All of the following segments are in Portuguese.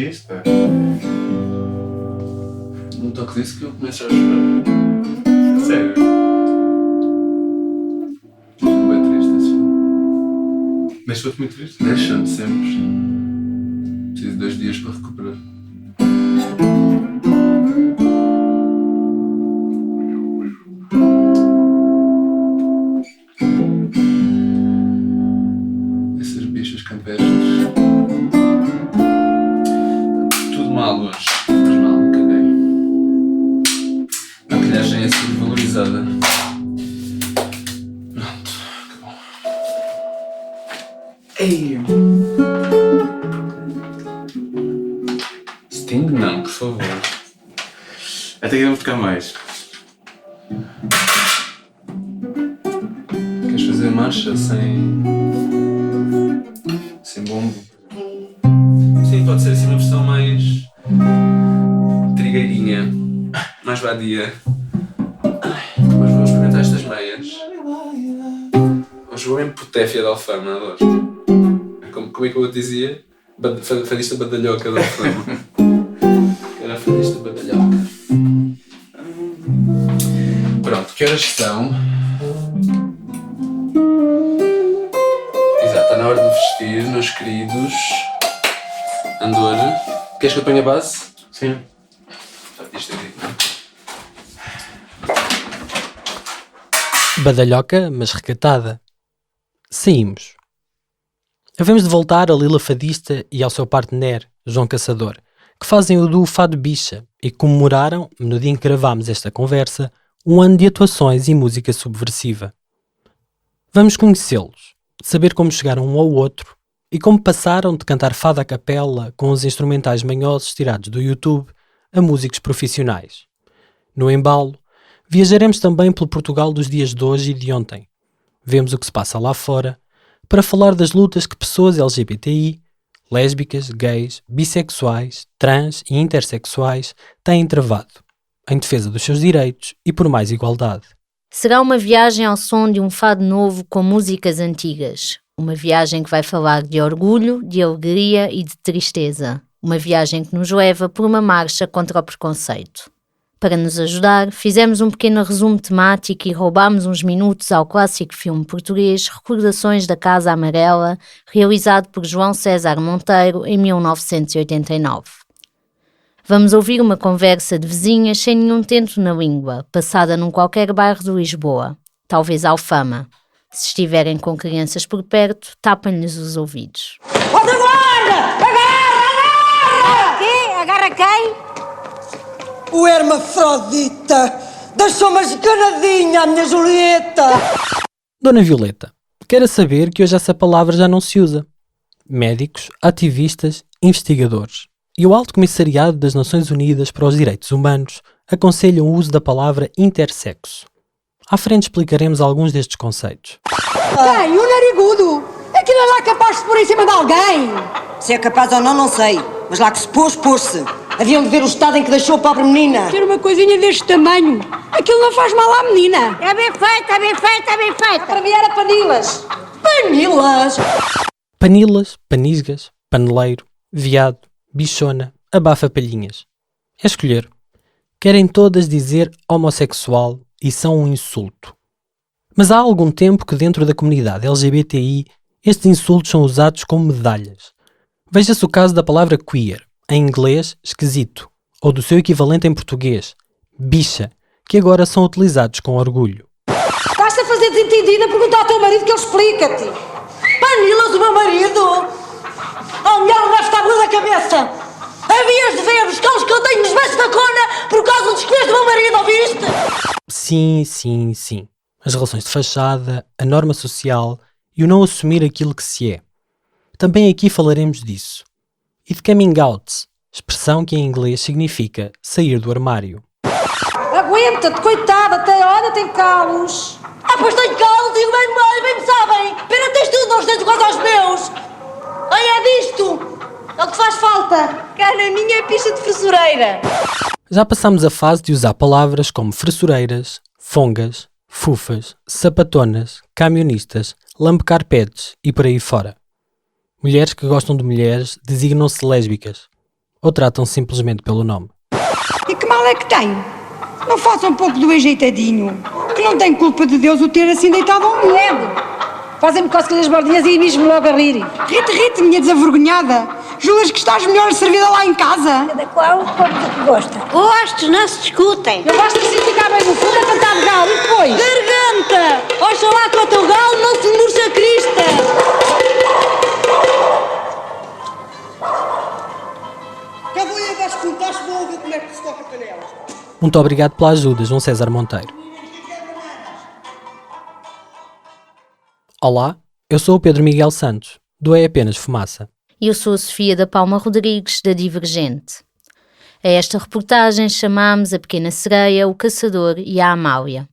Isto é. Não toque disso que eu começo a chorar. Sério? Bem triste esse filme. Deixou-te muito triste? Deixando sempre. Preciso de 2 dias para recuperar. Essas bichas campestres. Tudo mal hoje. Mas mal, me caguei. A maquilhagem é subvalorizada. Pronto, acabou. Ei! Sting não, por favor. Até que vamos tocar mais. Queres fazer marcha sem bombo? Sim, pode ser assim uma versão mais trigueirinha, mais vadia. Mas vou experimentar estas meias. Hoje vou mesmo putéfia da Alfama, adoro. Como é que eu dizia? Fadista badalhoca da Alfama. Era a fadista badalhoca. Pronto, que horas são? Exato, está na hora de vestir, meus queridos. Andor. Queres que eu ponha a base? Sim. Já isto aqui. Badalhoca, mas recatada. Saímos. Havemos de voltar a Lila Fadista e ao seu partner, João Caçador, que fazem o duo Fado Bicha e comemoraram, no dia em que gravámos esta conversa, um ano de atuações e música subversiva. Vamos conhecê-los, saber como chegaram um ao outro e como passaram de cantar fado à capela com os instrumentais manhosos tirados do YouTube a músicos profissionais. No embalo, viajaremos também pelo Portugal dos dias de hoje e de ontem. Vemos o que se passa lá fora para falar das lutas que pessoas LGBTI, lésbicas, gays, bissexuais, trans e intersexuais têm travado, em defesa dos seus direitos e por mais igualdade. Será uma viagem ao som de um fado novo com músicas antigas. Uma viagem que vai falar de orgulho, de alegria e de tristeza. Uma viagem que nos leva por uma marcha contra o preconceito. Para nos ajudar, fizemos um pequeno resumo temático e roubámos uns minutos ao clássico filme português Recordações da Casa Amarela, realizado por João César Monteiro em 1989. Vamos ouvir uma conversa de vizinhas sem nenhum tento na língua, passada num qualquer bairro de Lisboa, talvez Alfama. Se estiverem com crianças por perto, tapem-lhes os ouvidos. Outra guarda! Agarra! Quê? Agarra quem? O hermafrodita! Deixou-me esganadinha, a minha Julieta! Dona Violeta, quero saber que hoje essa palavra já não se usa. Médicos, ativistas, investigadores e o Alto Comissariado das Nações Unidas para os Direitos Humanos aconselham o uso da palavra intersexo. À frente explicaremos alguns destes conceitos. Quem? O narigudo! Aquilo é lá capaz de se pôr em cima de alguém! Se é capaz ou não, não sei. Mas lá que se pôs, pôs-se. Haviam de ver o estado em que deixou a pobre menina. Ter uma coisinha deste tamanho. Aquilo não faz mal à menina. É bem feita, é bem feita, é bem feita. Para mim era panilas. Panilas? Panilas, panisgas, paneleiro, viado, bichona, abafa-palhinhas. É escolher. Querem todas dizer homossexual e são um insulto. Mas há algum tempo que dentro da comunidade LGBTI estes insultos são usados como medalhas. Veja-se o caso da palavra queer, em inglês, esquisito, ou do seu equivalente em português, bicha, que agora são utilizados com orgulho. Estás-te a fazer desentendida? Pergunta ao teu marido que ele explica-te. Panilas, o meu marido? Oh, mulher, não deve estar boa da cabeça. Havias de ver os calos que eu tenho nos beijos da cona por causa dos colhões do meu marido, ouviste? Sim. As relações de fachada, a norma social e o não assumir aquilo que se é. Também aqui falaremos disso. E de coming out, expressão que em inglês significa sair do armário. Aguenta-te, coitada, olha, tem calos. Ah, pois tenho calos e bem me sabem. Pena, tens tudo, não tens quase aos meus. Olha, é disto. É o que faz falta. Cá na minha é picha de fressureira. Já passámos a fase de usar palavras como fressureiras, fongas, fufas, sapatonas, camionistas, lambecarpetes e por aí fora. Mulheres que gostam de mulheres designam-se lésbicas. ou tratam simplesmente pelo nome. E que mal é que tem? Não faça um pouco do ajeitadinho, que não tem culpa de Deus o ter assim deitado ao medo. Fazem-me cócegas das bordinhas e mesmo logo a rir. Rite, minha desavergonhada. Juras que estás melhor servida lá em casa? Cada qual come do que gosta. Gostos não se discutem. Não basta se ficar bem no fundo a cantar de galo e depois... Garganta! Oxalá que o teu galo não se murcha a crista. Cavalheiro das contas, vou ouvir como é que se toca panelas. Muito obrigado pela ajuda, João César Monteiro. Olá, eu sou o Pedro Miguel Santos, do É Apenas Fumaça. E eu sou a Sofia da Palma Rodrigues, da Divergente. A esta reportagem chamámos a Pequena Sereia, o Caçador e a Amália.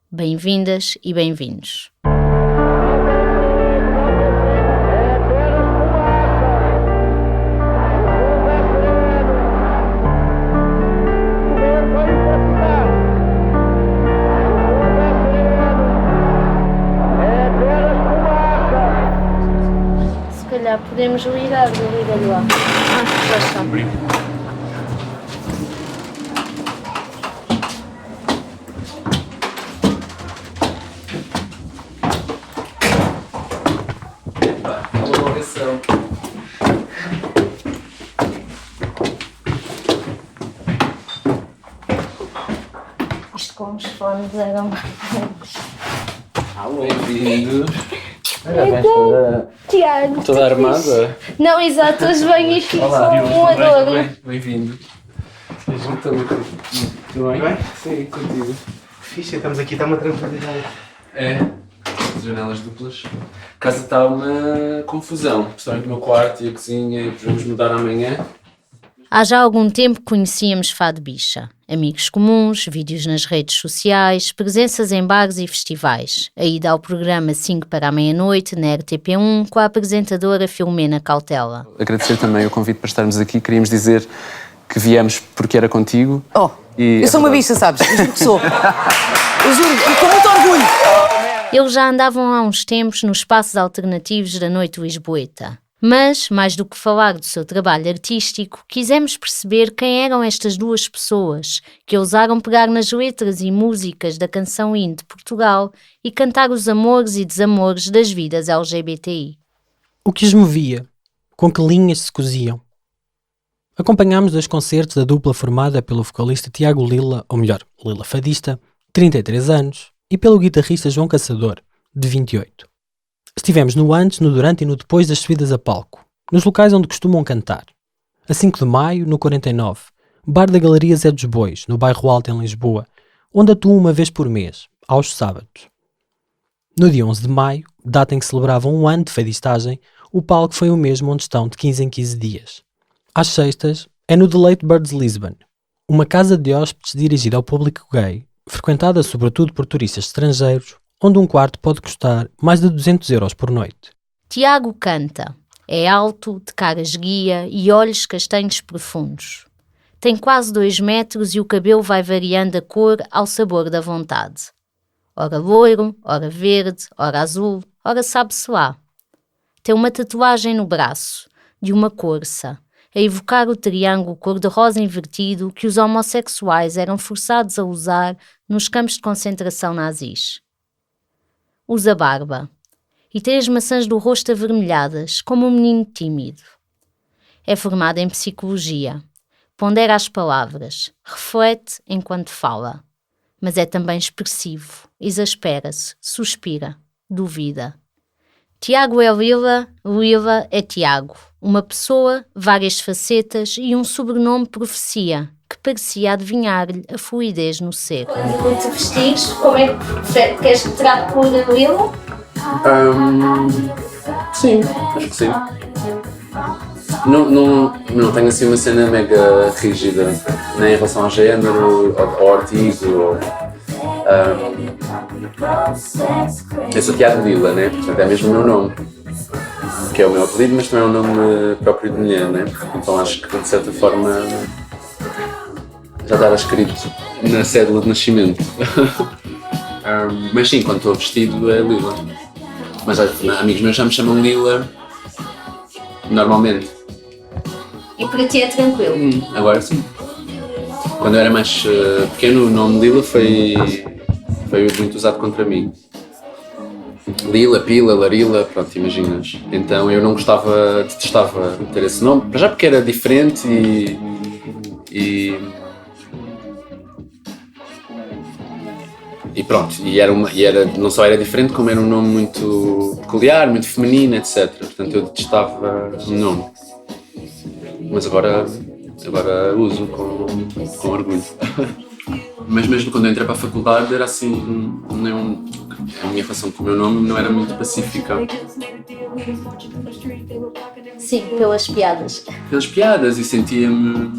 Bem-vindas e bem-vindos. Podemos ligar, liga-lhe lá. Já está. Alô, ligação. Isto com os fones eram... Bem-vindos. Tiago, Toda armada? Não, exato, hoje venho e fico Olá, um adoro. Bem-vindo. Tudo bem? Sim, contigo. Fixe, estamos aqui, está uma tranquilidade. É, janelas duplas. A casa está uma confusão, principalmente o meu quarto e a cozinha, e vamos mudar amanhã. Há já algum tempo conhecíamos Fado Bicha. Amigos comuns, vídeos nas redes sociais, presenças em bares e festivais. A ida ao programa 5 para a meia-noite, na RTP1, com a apresentadora Filomena Cautela. Agradecer também o convite para estarmos aqui. Queríamos dizer que viemos porque era contigo. Oh, eu sou uma bicha, sabes? Eu juro que sou. Eu juro, e com muito orgulho. Eles já andavam há uns tempos nos espaços alternativos da noite lisboeta. Mas, mais do que falar do seu trabalho artístico, quisemos perceber quem eram estas duas pessoas que ousaram pegar nas letras e músicas da canção indie de Portugal e cantar os amores e desamores das vidas LGBTI. O que os movia? Com que linhas se coziam? Acompanhámos dois concertos da dupla formada pelo vocalista Tiago Lila, ou melhor, Lila Fadista, 33 anos, e pelo guitarrista João Caçador, de 28. Estivemos no antes, no durante e no depois das subidas a palco, nos locais onde costumam cantar. A 5 de maio, no 49, Bar da Galeria Zé dos Bois, no bairro Alto em Lisboa, onde atuam uma vez por mês, aos sábados. No dia 11 de maio, data em que celebravam um ano de fadistagem, o palco foi o mesmo onde estão de 15 em 15 dias. Às sextas, é no The Late Birds Lisbon, uma casa de hóspedes dirigida ao público gay, frequentada sobretudo por turistas estrangeiros, onde um quarto pode custar mais de 200 € por noite. Tiago canta. É alto, de cara esguia e olhos castanhos profundos. Tem quase 2 metros e o cabelo vai variando a cor ao sabor da vontade. Ora loiro, ora verde, ora azul, ora sabe-se lá. Tem uma tatuagem no braço, de uma corça, a evocar o triângulo cor-de-rosa invertido que os homossexuais eram forçados a usar nos campos de concentração nazis. Usa barba e tem as maçãs do rosto avermelhadas, como um menino tímido. É formado em psicologia, pondera as palavras, reflete enquanto fala, mas é também expressivo, exaspera-se, suspira, duvida. Tiago é Lila, Lila é Tiago, uma pessoa, várias facetas e um sobrenome profecia, que parecia adivinhar-lhe a fluidez no seco. Quando te vestires, como é que queres que trate por Lila? Sim, acho que sim. Não tenho assim uma cena mega rígida, nem em relação ao género, ao artigo. Eu sou Tiago Lila, né? Portanto é mesmo o meu nome, que é o meu apelido, mas também é um nome próprio de mulher, né? Então acho que de certa forma já estava escrito na cédula de nascimento. Mas sim, quando estou vestido é Lila. Mas amigos meus já me chamam Lila normalmente. E E para ti é tranquilo? Agora sim. Quando eu era mais pequeno, o nome Lila foi muito usado contra mim. Lila, Pila, Larila, pronto, imaginas. Então eu não detestava ter esse nome, para já porque era diferente e pronto, e não só era diferente, como era um nome muito peculiar, muito feminino, etc. Portanto eu detestava o nome. Mas agora uso com orgulho. Mas mesmo quando eu entrei para a faculdade era assim, a minha relação com o meu nome não era muito pacífica. Sim, pelas piadas. Pelas piadas, e sentia-me,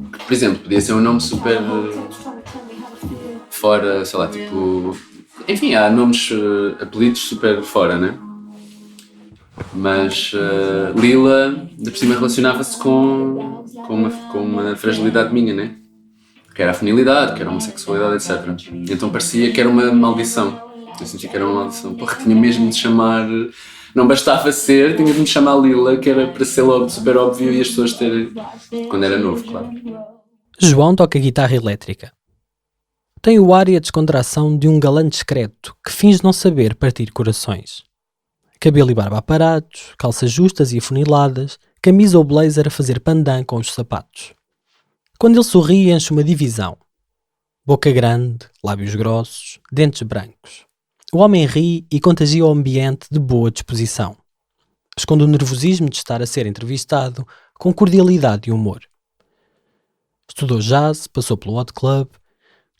por exemplo, podia ser um nome super fora, sei lá, tipo... Enfim, há nomes, apelidos super fora, né? Mas Lila, de por cima, relacionava-se com uma fragilidade minha, né? Que era a feminilidade, que era a homossexualidade, etc. Então parecia que era uma maldição. Eu senti que era uma maldição. Porra, tinha mesmo de chamar... Não bastava ser, tinha de me chamar Lila, que era para ser logo super óbvio e as pessoas terem... Quando era novo, claro. João toca guitarra elétrica. Tem o ar e a descontração de um galã discreto que finge não saber partir corações. Cabelo e barba aparados, calças justas e afuniladas, camisa ou blazer a fazer pandan com os sapatos. Quando ele sorri, enche uma divisão. Boca grande, lábios grossos, dentes brancos. O homem ri e contagia o ambiente de boa disposição. Esconde o nervosismo de estar a ser entrevistado com cordialidade e humor. Estudou jazz, passou pelo hot club,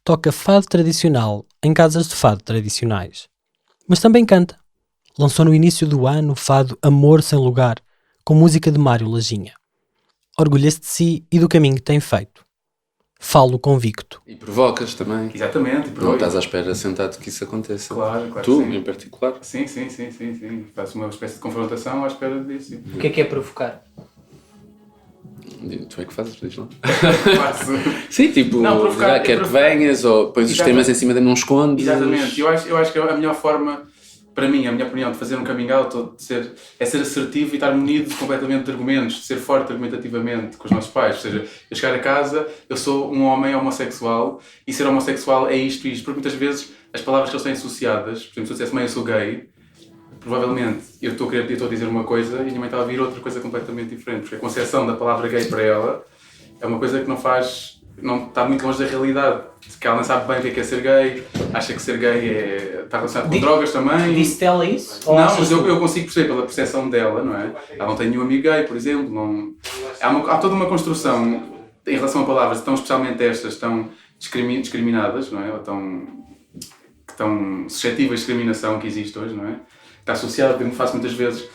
toca fado tradicional em casas de fado tradicionais. Mas também canta. Lançou no início do ano o fado Amor Sem Lugar, com música de Mário Lajinha. Orgulha-se de si e do caminho que tem feito. Falo convicto. E provocas também. Exatamente. Não estás à espera sentado que isso aconteça. Claro Tu, sim. em particular. Sim. Faço uma espécie de confrontação à espera disso. O que é provocar? Tu é que fazes, diz lá. Faço. Sim, tipo, Não, provocar, quer que venhas, ou pões os temas em cima de não escondes. Exatamente. Eu acho que a melhor forma, para mim, a minha opinião, de fazer um coming out é ser assertivo e estar munido completamente de argumentos, de ser forte argumentativamente com os nossos pais. Ou seja, eu chegar a casa, eu sou um homem homossexual e ser homossexual é isto e isto. Porque muitas vezes as palavras que eles têm associadas, por exemplo, se eu dissesse mãe, eu sou gay, provavelmente eu estou a dizer uma coisa e a minha mãe está a ouvir outra coisa completamente diferente. Porque a concepção da palavra gay para ela é uma coisa que não está muito longe da realidade. Que ela não sabe bem o que é ser gay, acha que ser gay está relacionado com drogas também. Disse-te ela isso? Não, mas eu consigo perceber pela percepção dela, não é? Ela não tem nenhum amigo gay, por exemplo. Não... Há toda uma construção em relação a palavras, tão especialmente estas, tão discriminadas, não é? Ou tão suscetíveis de discriminação que existe hoje, não é? Está associado, eu faço muitas vezes,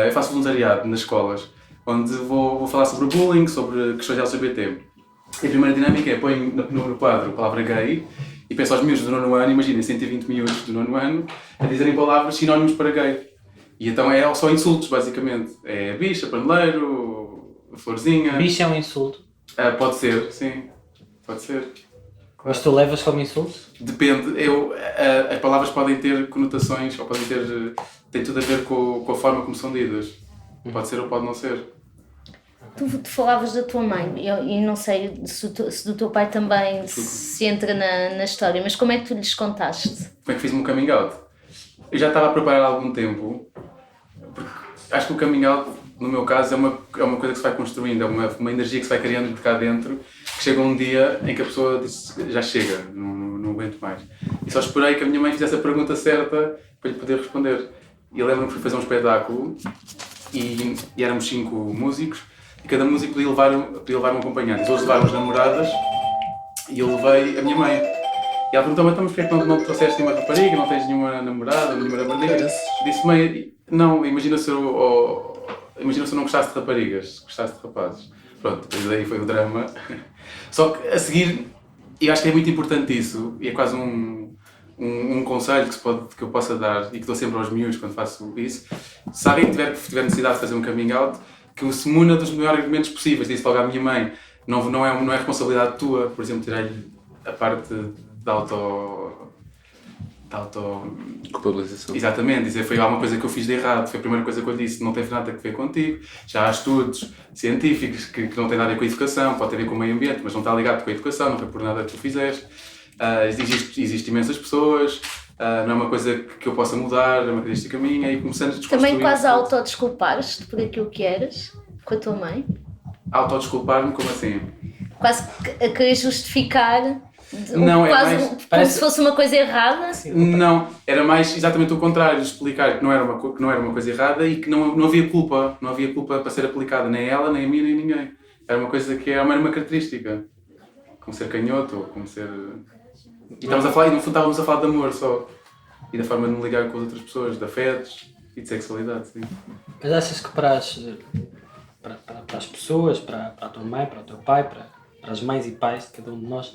eu faço voluntariado nas escolas, onde vou falar sobre bullying, sobre questões LGBT. E a primeira dinâmica é, põe no quadro a palavra gay e peço aos miúdos do nono ano, imaginem, 120 miúdos do nono ano, a dizerem palavras sinónimos para gay. E então é só insultos, basicamente. É bicha, paneleiro, florzinha... Bicho é um insulto. Pode ser, sim. Pode ser. Mas tu levas como insulto? Depende. As palavras podem ter conotações, ou podem ter... Tem tudo a ver com a forma como são ditas. Pode ser ou pode não ser. Tu falavas da tua mãe, e não sei se do teu pai também se entra na história, mas como é que tu lhes contaste? Como é que fiz o meu coming out? Eu já estava a preparar há algum tempo, porque acho que o coming out, no meu caso, é uma coisa que se vai construindo, é uma energia que se vai criando de cá dentro, que chega um dia em que a pessoa diz, já chega, não aguento mais. E só esperei que a minha mãe fizesse a pergunta certa para lhe poder responder. E eu lembro-me que fui fazer um espetáculo e éramos 5 músicos, e cada músico podia levar um acompanhante. Eles levaram as namoradas e eu levei a minha mãe. E ela perguntou-me, então, mas porquê é que não trouxeste nenhuma rapariga, não tens nenhuma namorada, nenhuma rapariga? Disse, mãe, não, imagina se eu não gostasse de raparigas, gostasse de rapazes. Pronto, depois daí foi o drama. Só que a seguir, e acho que é muito importante isso, e é quase um conselho que eu possa dar e que dou sempre aos miúdos quando faço isso. Se alguém tiver necessidade de fazer um coming out, que se muna dos melhores argumentos possíveis. Disse logo à minha mãe, não é responsabilidade tua, por exemplo, tirar-lhe a parte da Culpabilização. Exatamente, dizer foi alguma coisa que eu fiz de errado, foi a primeira coisa que eu disse, não teve nada a ver contigo. Já há estudos científicos que não têm nada a ver com a educação, pode ter a ver com o meio ambiente, mas não está ligado com a educação, não foi por nada que tu fizeste. Existem imensas pessoas, não é uma coisa que eu possa mudar, é uma característica minha, e começando a desconstruir. Também quase a autodesculpares-te por aquilo que eras com a tua mãe? Autodesculpar-me, como assim? Quase a querer justificar, Não, quase mais, como parece- se fosse uma coisa errada? Não, era mais exatamente o contrário, explicar que não era uma coisa errada e que não havia culpa para ser aplicada nem a ela, nem a mim, nem a ninguém. Era uma coisa que era uma característica, como ser canhoto, ou como ser... E no fundo estávamos a falar de amor só, e da forma de me ligar com as outras pessoas, de afetos e de sexualidade, sim. Mas achas que para as pessoas, para a tua mãe, para o teu pai, para as mães e pais de cada um de nós,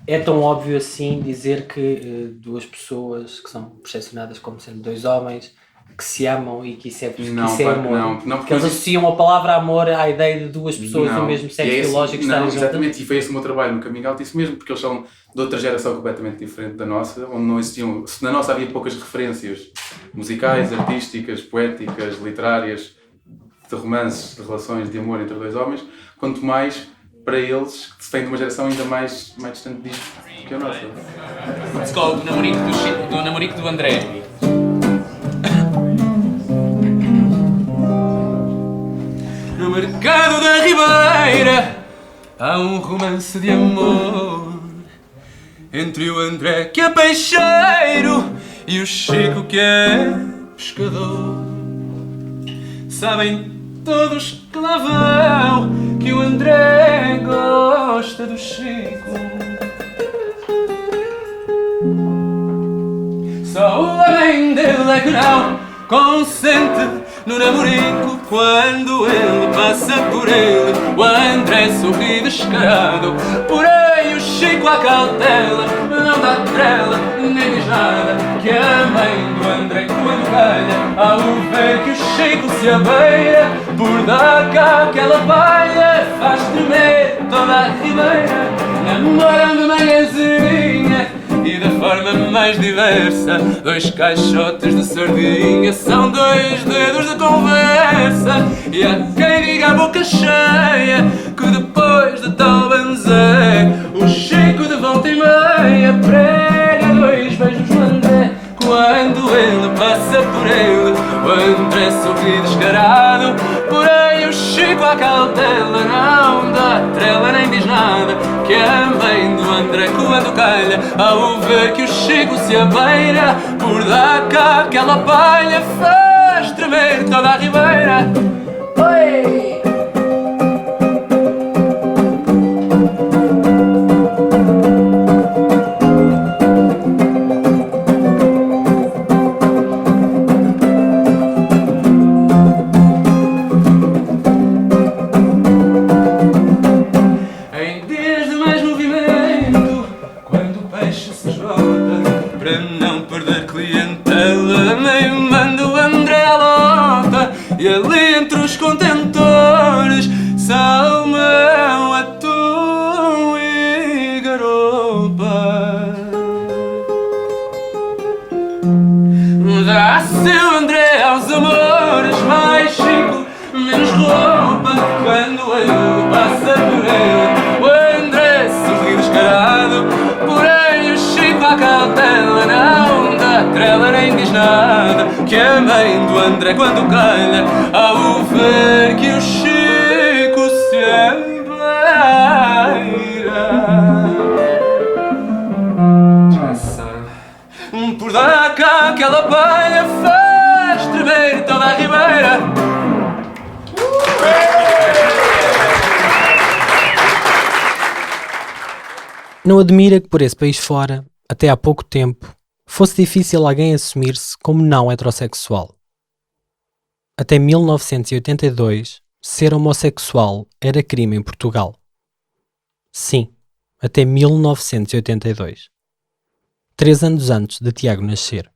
é tão óbvio assim dizer que duas pessoas que são percepcionadas como sendo dois homens que se amam e que isso é amor? Não, porque eles associam a palavra amor à ideia de duas pessoas do mesmo sexo biológico estarem juntas. Exatamente, e foi esse o meu trabalho no coming out, isso mesmo, porque eles são de outra geração completamente diferente da nossa, onde não existiam, na nossa havia poucas referências musicais, artísticas, poéticas, literárias, de romances, de relações de amor entre dois homens, quanto mais para eles, que se têm de uma geração ainda mais distante disto que a nossa. Psicólogo do namorico do André. No mercado da Ribeira há um romance de amor entre o André que é peixeiro e o Chico que é pescador. Sabem todos que lá vão que o André gosta do Chico. Só o homem dele é que não consente no namorico quando ele passa por ele. O André sorri descarado, porém o Chico à cautela não dá trela, nem diz nada. Que a mãe do André quando calha, ao ver que o Chico se abeira, por dar cá aquela palha, faz tremer toda a ribeira. Namoram de manhãzinha e da forma mais diversa, dois caixotes de sardinha são dois dedos de conversa. E há quem diga a boca cheia que depois de tal banzé o Chico de volta e meia prega dois beijos no André. Quando ele passa por ele, o André sorri descarado, porém o Chico à cautela não dá trela nem diz nada. Que a mãe do André quando calha, ao ver que o Chico se abeira, por dar cá aquela palha, faz tremer toda a ribeira. Oi! E ali entre os contentores, salmão, atum e garopa. Dá-se o André aos amores, mais Chico, menos roupa. Quando ele passa por ele, o André sorri descarado, porém o Chico à cautela não dá trela nem diz nada. Que a mãe do André quando calha, ao ver que o Chico se abeira, já sabe, por dar cá aquela palha, faz tremer toda a ribeira. Não admira que por esse país fora, até há pouco tempo, fosse difícil alguém assumir-se como não heterossexual. Até 1982, ser homossexual era crime em Portugal. Sim, até 1982. 3 anos antes de Tiago nascer.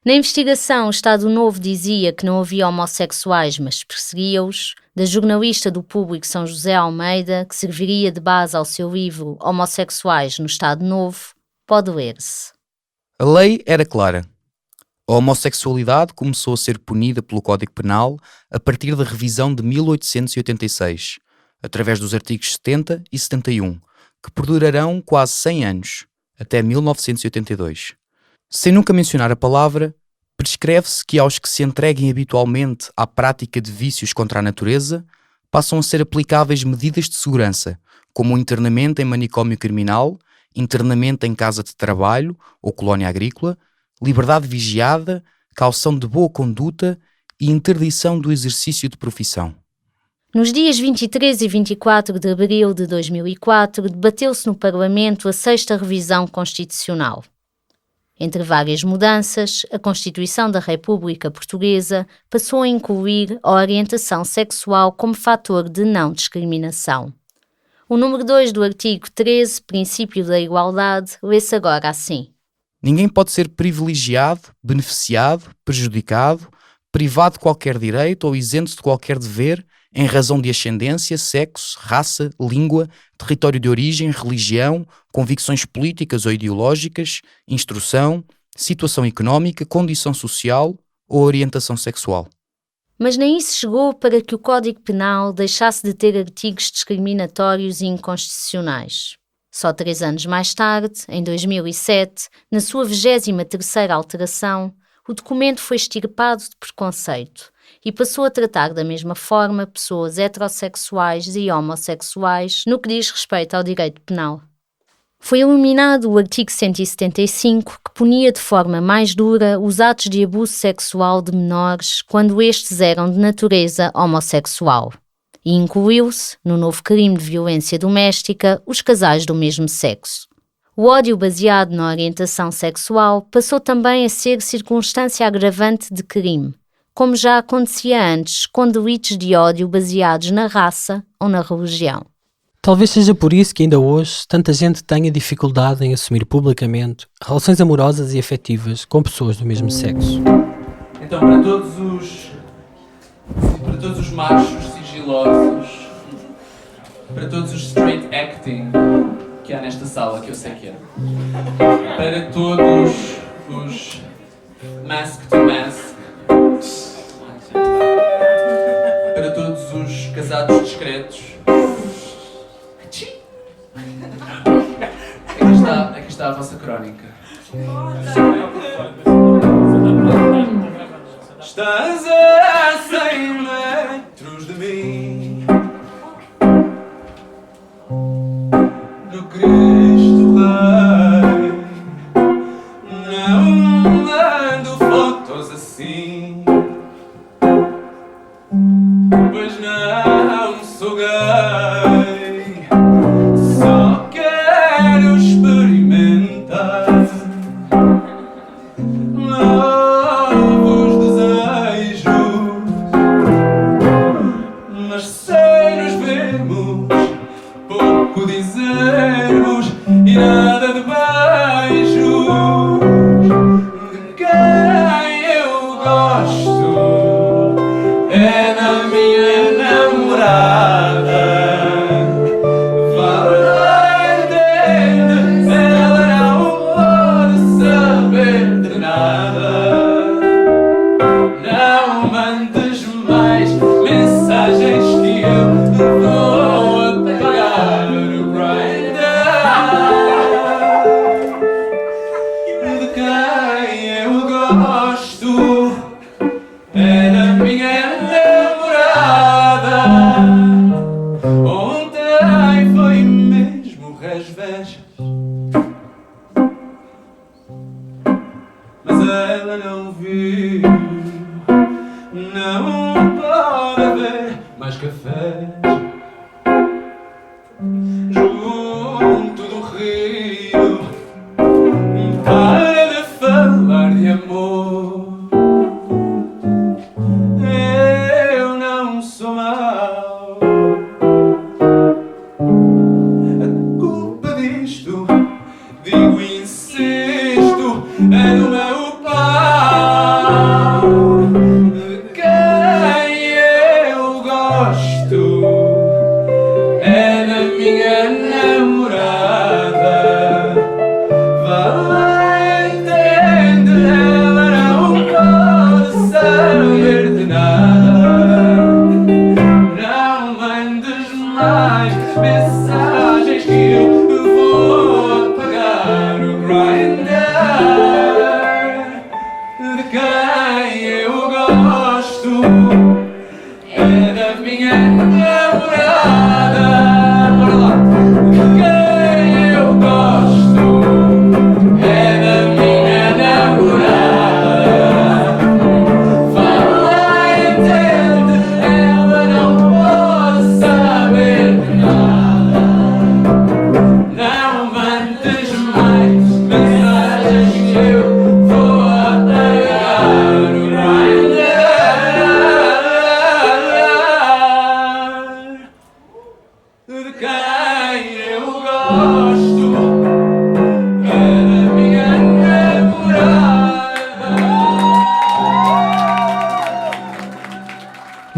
Na investigação, o Estado Novo dizia que não havia homossexuais, mas perseguia-os, da jornalista do Público São José Almeida, que serviria de base ao seu livro Homossexuais no Estado Novo, pode ler-se. A lei era clara. A homossexualidade começou a ser punida pelo Código Penal a partir da revisão de 1886, através dos artigos 70 e 71, que perdurarão quase 100 anos, até 1982. Sem nunca mencionar a palavra, prescreve-se que aos que se entreguem habitualmente à prática de vícios contra a natureza passam a ser aplicáveis medidas de segurança, como o internamento em manicômio criminal, internamento em casa de trabalho ou colónia agrícola, liberdade vigiada, caução de boa conduta e interdição do exercício de profissão. Nos dias 23 e 24 de abril de 2004, debateu-se no Parlamento a 6ª revisão constitucional. Entre várias mudanças, a Constituição da República Portuguesa passou a incluir a orientação sexual como fator de não discriminação. O número 2 do artigo 13, princípio da igualdade, lê-se agora assim. Ninguém pode ser privilegiado, beneficiado, prejudicado, privado de qualquer direito ou isento de qualquer dever em razão de ascendência, sexo, raça, língua, território de origem, religião, convicções políticas ou ideológicas, instrução, situação económica, condição social ou orientação sexual. Mas nem isso chegou para que o Código Penal deixasse de ter artigos discriminatórios e inconstitucionais. Só 3 anos mais tarde, em 2007, na sua 23ª alteração, o documento foi extirpado de preconceito e passou a tratar da mesma forma pessoas heterossexuais e homossexuais no que diz respeito ao direito penal. Foi eliminado o artigo 175, que punia de forma mais dura os atos de abuso sexual de menores quando estes eram de natureza homossexual. E incluiu-se, no novo crime de violência doméstica, os casais do mesmo sexo. O ódio baseado na orientação sexual passou também a ser circunstância agravante de crime, como já acontecia antes com delitos de ódio baseados na raça ou na religião. Talvez seja por isso que ainda hoje tanta gente tenha dificuldade em assumir publicamente relações amorosas e afetivas com pessoas do mesmo sexo. Então, para todos os machos sigilosos, para todos os straight acting que há nesta sala, que eu sei que há, para todos os mask to mask, para todos os casados discretos, aqui está a vossa crónica. Estás a 100 metros de mim, no Cristo Rei, não mando fotos assim, pois não sou gay, só quero experimentar novos desejos, mas sem nos vermos, pouco dizermos e nada de beijos. De quem eu gosto é da minha namorada. Vai entender, ela não pode saber de nada. Não mandes mais mensagens que eu vou apagar no Grindr. De quem eu gosto é da minha namorada. Ontem foi mesmo resvés, mas ela não viu. Não pode haver mais cafés junto do rio. Para de falar de amor. Eu não sou mau. A culpa disto, digo e insisto, é do meu pau. De quem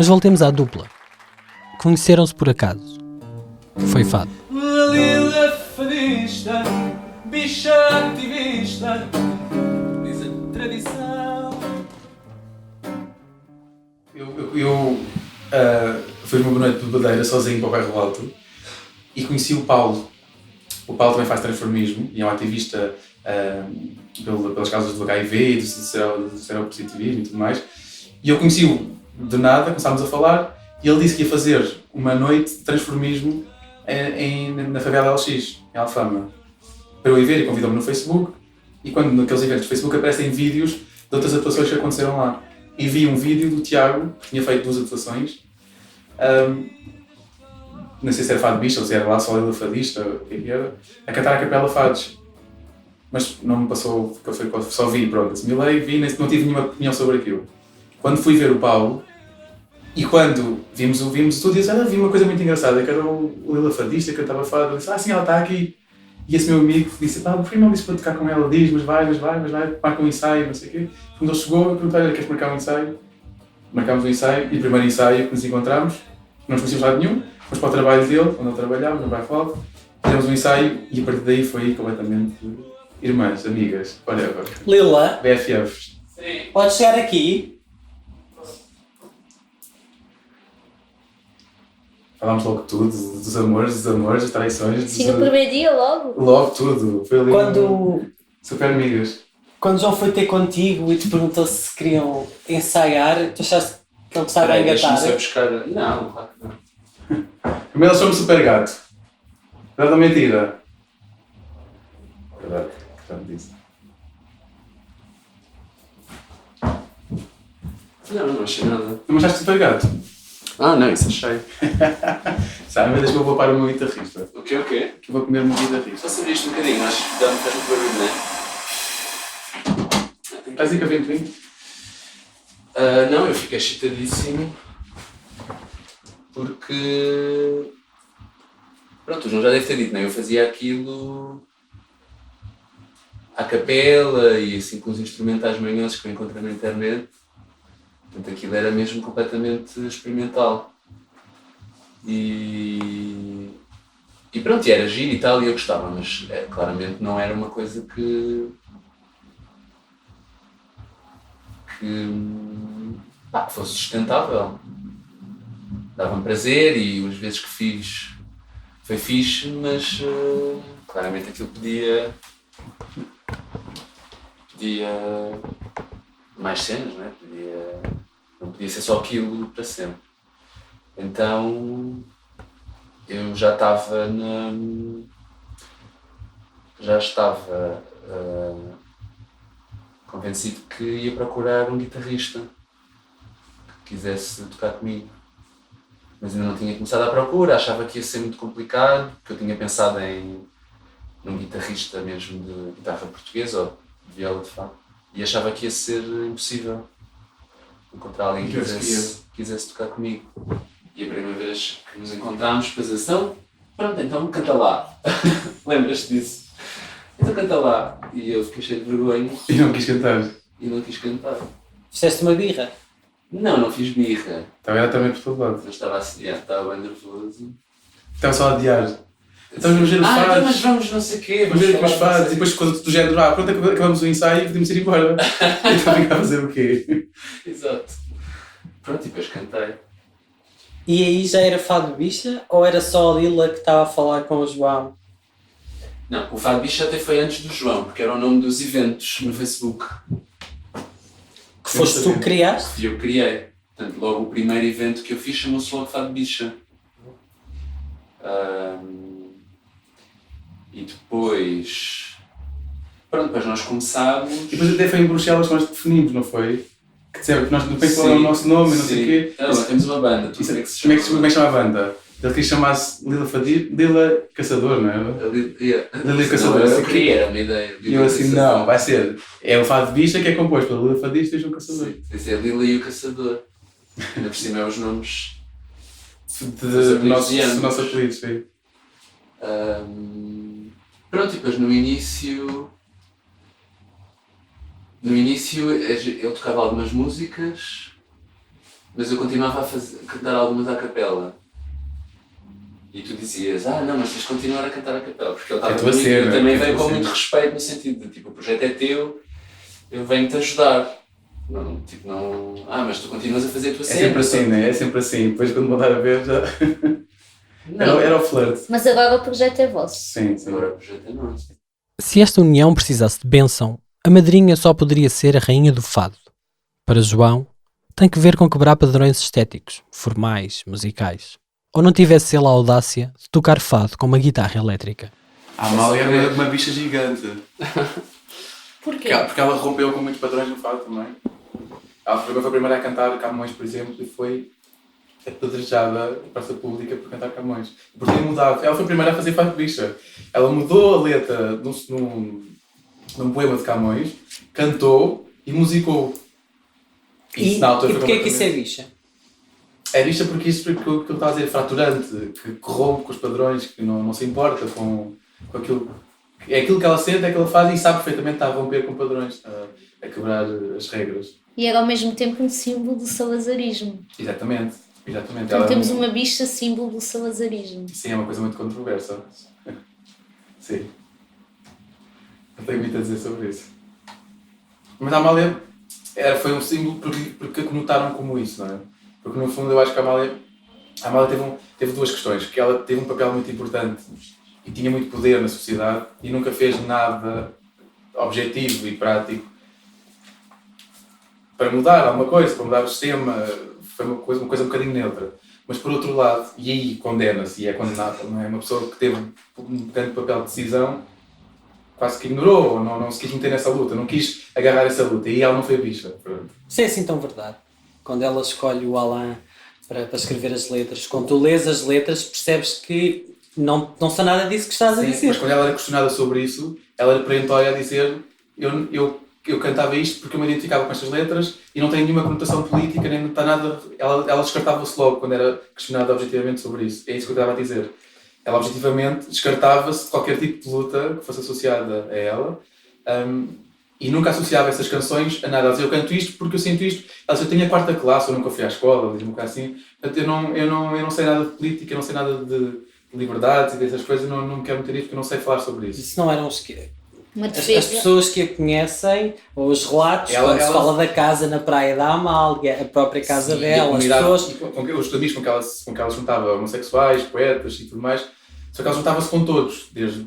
Mas voltemos à dupla. Conheceram-se por acaso. Foi fado. Lila fadista, bicha ativista, diz a tradição. Eu fui uma noite de bebedeira sozinho para o bairro Alto e conheci o Paulo. O Paulo também faz transformismo e é um ativista pelas causas do HIV e do seropositivismo e tudo mais. E eu conheci-o de nada, começámos a falar e ele disse que ia fazer uma noite de transformismo na favela LX, em Alfama. Para eu ir ver e convidou-me no Facebook e quando naqueles eventos do Facebook aparecem vídeos de outras atuações que aconteceram lá. E vi um vídeo do Tiago, que tinha feito 2 atuações. Não sei se era Fado Bicha ou se era lá só Lila Fadista, o que era, a cantar a capela Fados. Mas não me passou, só vi, pronto, assimilei, vi, não tive nenhuma opinião sobre aquilo. Quando fui ver o Paulo, e quando vimos tudo, eu disse, vi uma coisa muito engraçada, que era o Lila Fadista, que cantava Fado. Eu disse, sim, ela está aqui. E esse meu amigo disse, o primo não disse para tocar com ela, diz, mas vai, marca um ensaio, não sei o quê. Quando ele chegou, eu perguntei-lhe, queres marcar um ensaio? Marcámos um ensaio, e o primeiro ensaio que nos encontramos, não nos conhecíamos lado nenhum, mas para o trabalho dele, onde ele trabalhava, no bairro Alto, fizemos um ensaio, e a partir daí foi completamente irmãs, amigas, whatever. Lila, BFFs. podes chegar aqui? Falámos logo tudo, dos amores, das traições. Sim, no primeiro dia, logo? Logo tudo. Foi ali Quando, super amigas. quando João foi ter contigo e te perguntou se queriam ensaiar, tu achaste que ele estava a engatar? Deixa-me só buscar... Não, claro que não. Primeiro eles chamam super gato. Verdade ou mentira? Verdade, que já me disse. Não achei nada. Não achaste super gato? Não, isso achei. Sabe, mas deixa-me eu poupar o meu guitarrista. O quê? Que eu vou comer o meu guitarrista. Só sabia isto um bocadinho, acho que dá-me faz muito barulho, não é? Estás aí com a vento? Não, eu fiquei excitadíssimo porque... Pronto, o João já deve ter dito, não é? Eu fazia aquilo à capela e assim com os instrumentais manhosos que eu encontrei na internet. Portanto, aquilo era mesmo completamente experimental. E pronto, e era giro e tal, e eu gostava, mas claramente não era uma coisa que fosse sustentável. Dava-me prazer e as vezes que fiz foi fixe, mas claramente aquilo podia mais cenas, não é? Não podia ser só aquilo para sempre. Então eu já estava convencido que ia procurar um guitarrista que quisesse tocar comigo. Mas ainda não tinha começado à procura, achava que ia ser muito complicado, porque eu tinha pensado num guitarrista mesmo de guitarra portuguesa ou de viola de fato, e achava que ia ser impossível encontrar alguém que quisesse tocar comigo. E a primeira vez que nos encontramos, depois ação, pronto, então canta lá. Lembras-te disso? Então canta lá. E eu fiquei cheio de vergonha. E não quis cantar. Fizeste uma birra? Não fiz birra. Estava também por todo lado. Mas estava assim, estava bem nervoso. Estava só a adiar. Então vamos ver os fados. Mas vamos não sei o quê. Vamos ver os fados. E depois quando do género, pronto, acabamos o ensaio e podemos ir embora. Então ficar a fazer o quê? Exato. Pronto, e depois cantei. E aí já era Fado Bicha ou era só a Lila que estava a falar com o João? Não, o Fado Bicha até foi antes do João, porque era o nome dos eventos no Facebook. Que foste tu que criaste? E eu criei. Portanto, logo o primeiro evento que eu fiz chamou-se logo Fado Bicha. E depois... Pronto, depois nós começámos... E depois até foi em Bruxelas que nós definimos, não foi? Que disseram que nós não pensamos falar o nosso nome e não sei o quê. Não, temos uma banda. Como é que se chama a banda? Ele quis chamar-se Lila Caçador, não é? Lila Caçador. Eu queria, era uma ideia. E eu assim, não, vai ser. É o Fado Bicha que é composto pela Lila Fadista e o João Caçador. Sim, é Lila e o Caçador. Ainda por cima é os nomes do nosso apelido, sim. Pronto, e depois no início ele tocava algumas músicas Mas eu continuava a cantar algumas à capela. E tu dizias, não, mas tens de continuar a cantar à capela, porque eu também venho com muito respeito, no sentido de, tipo, o projeto é teu, eu venho-te ajudar. Não, tipo, não... mas tu continuas a fazer a tua cena. É sempre assim, né? É sempre assim. Depois, quando mandar a ver, já... Era o flirt. Mas agora o projeto é vosso. Sim. Agora o projeto é nosso. Se esta união precisasse de bênção, a madrinha só poderia ser a rainha do fado. Para João, tem que ver com quebrar padrões estéticos, formais, musicais. Ou não tivesse ele a audácia de tocar fado com uma guitarra elétrica. A Amália era uma bicha gigante. Porquê? Porque ela rompeu com muitos padrões no fado também. Ela foi a primeira a cantar Camões, por exemplo, e foi apedrejada em praça pública por cantar Camões. Por ter mudado. Ela foi a primeira a fazer fado bicha. Ela mudou a letra num poema de Camões, cantou e musicou. E porquê que isso é bicha? É bicha porque isso que eu estava a dizer, fraturante, que corrompe com os padrões, que não se importa com aquilo. É aquilo que ela sente, é que ela faz e sabe perfeitamente estar a romper com padrões, a quebrar as regras. E era ao mesmo tempo um símbolo do salazarismo. Exatamente. Então temos uma bicha símbolo do salazarismo. Sim, é uma coisa muito controversa. Sim. Não tenho muito a dizer sobre isso. Mas a Amália foi um símbolo porque a conotaram como isso, não é? Porque no fundo eu acho que a Amália teve duas questões. Que ela teve um papel muito importante e tinha muito poder na sociedade e nunca fez nada objetivo e prático para mudar alguma coisa, para mudar o sistema. Foi uma coisa um bocadinho neutra. Mas por outro lado, e aí condena-se e é condenável, não é? Uma pessoa que teve um grande papel de decisão quase que ignorou, ou não se quis meter nessa luta, não quis agarrar essa luta e ela não foi a bicha. Pronto. Isso é assim tão verdade. Quando ela escolhe o Alain para escrever as letras, quando tu lês as letras percebes que não são nada disso que estás a dizer. Mas quando ela era questionada sobre isso, ela era perentória a dizer eu cantava isto porque eu me identificava com estas letras e não tem nenhuma conotação política, nem está nada. Ela descartava-se logo quando era questionada objetivamente sobre isso. É isso que eu estava a dizer. Ela objetivamente descartava-se de qualquer tipo de luta que fosse associada a ela e nunca associava essas canções a nada. Ela dizia, eu canto isto porque eu sinto isto. Ela dizia, eu tenho a quarta classe, eu nunca fui à escola, ela dizia um bocado assim. Portanto, eu não sei nada de política, eu não sei nada de liberdades e dessas coisas, não me quero meter isto porque eu não sei falar sobre isso. Isso não eram os que... As pessoas que a conhecem, ou os relatos, quando se fala da casa na Praia da Amália, a própria casa dela, as pessoas... Os amigos com que ela juntava homossexuais, poetas e tudo mais, só que ela juntava-se com todos, desde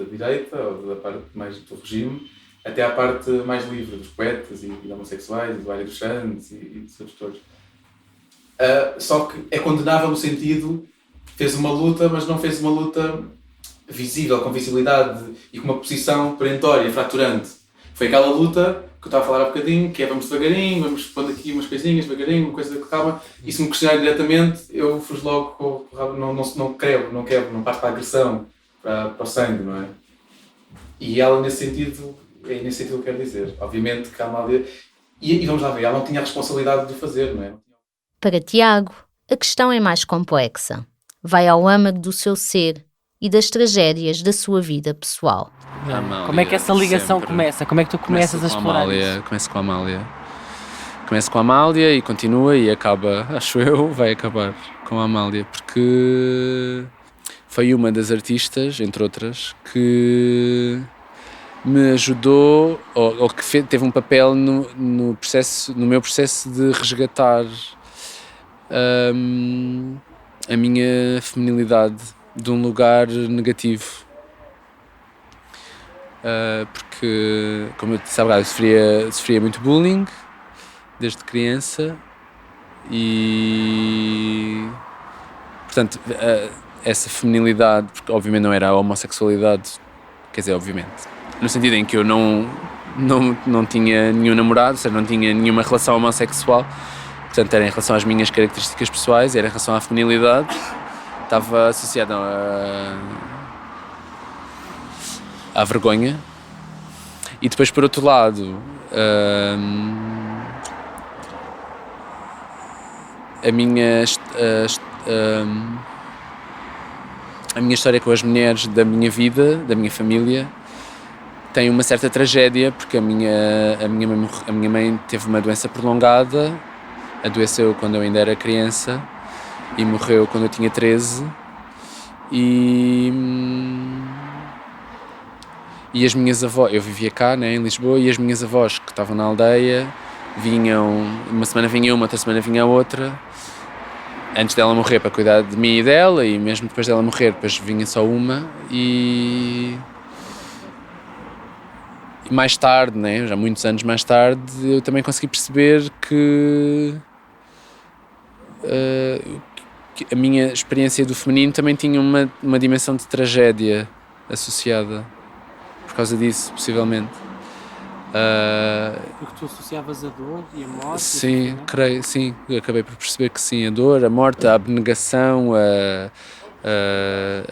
a direita, ou da parte mais do regime, até à parte mais livre, dos poetas e homossexuais, e do Mário dos Santos e dos outros todos. Só que é condenável no sentido, fez uma luta, mas não fez uma luta visível, com visibilidade e com uma posição perentória, fraturante. Foi aquela luta que eu estava a falar há bocadinho, que é vamos devagarinho, vamos pondo aqui umas coisinhas devagarinho, uma coisa que calma, e se me questionarem diretamente, eu fujo logo com o rabo, não quebro, não passo para a agressão, para o sangue, não é? E ela, nesse sentido, é nesse sentido que eu quero dizer. Obviamente que a Amália, e vamos lá ver, ela não tinha a responsabilidade de fazer, não é? Para Tiago, a questão é mais complexa. Vai ao âmago do seu ser e das tragédias da sua vida pessoal. Amália, como é que essa ligação sempre. começa? Como é que tu começas a explorar isso? Começa com a Amália. Começa com a Amália e continua e acaba, acho eu, vai acabar com a Amália, porque foi uma das artistas, entre outras, que me ajudou, ou que teve um papel no meu processo de resgatar a minha feminilidade de um lugar negativo. Porque, como eu disse há bocado, eu sofria muito bullying desde criança e, portanto, essa feminilidade, porque obviamente não era a homossexualidade, quer dizer, obviamente, no sentido em que eu não tinha nenhum namorado, ou seja, não tinha nenhuma relação homossexual, portanto era em relação às minhas características pessoais, era em relação à feminilidade, estava associado à vergonha. E depois, por outro lado, a minha história com as mulheres da minha vida, da minha família, tem uma certa tragédia, porque a minha mãe teve uma doença prolongada adoeceu quando eu ainda era criança e morreu quando eu tinha 13. E as minhas avós, eu vivia cá, né, em Lisboa, e as minhas avós que estavam na aldeia vinham, uma semana vinha uma, outra semana vinha a outra, antes dela morrer para cuidar de mim e dela, e mesmo depois dela morrer, depois vinha só uma, e mais tarde, né, já muitos anos mais tarde, eu também consegui perceber que a minha experiência do feminino também tinha uma dimensão de tragédia associada, por causa disso, possivelmente. Porque tu associavas a dor e a morte? Sim, creio, sim, eu acabei por perceber que sim, a dor, a morte, a abnegação,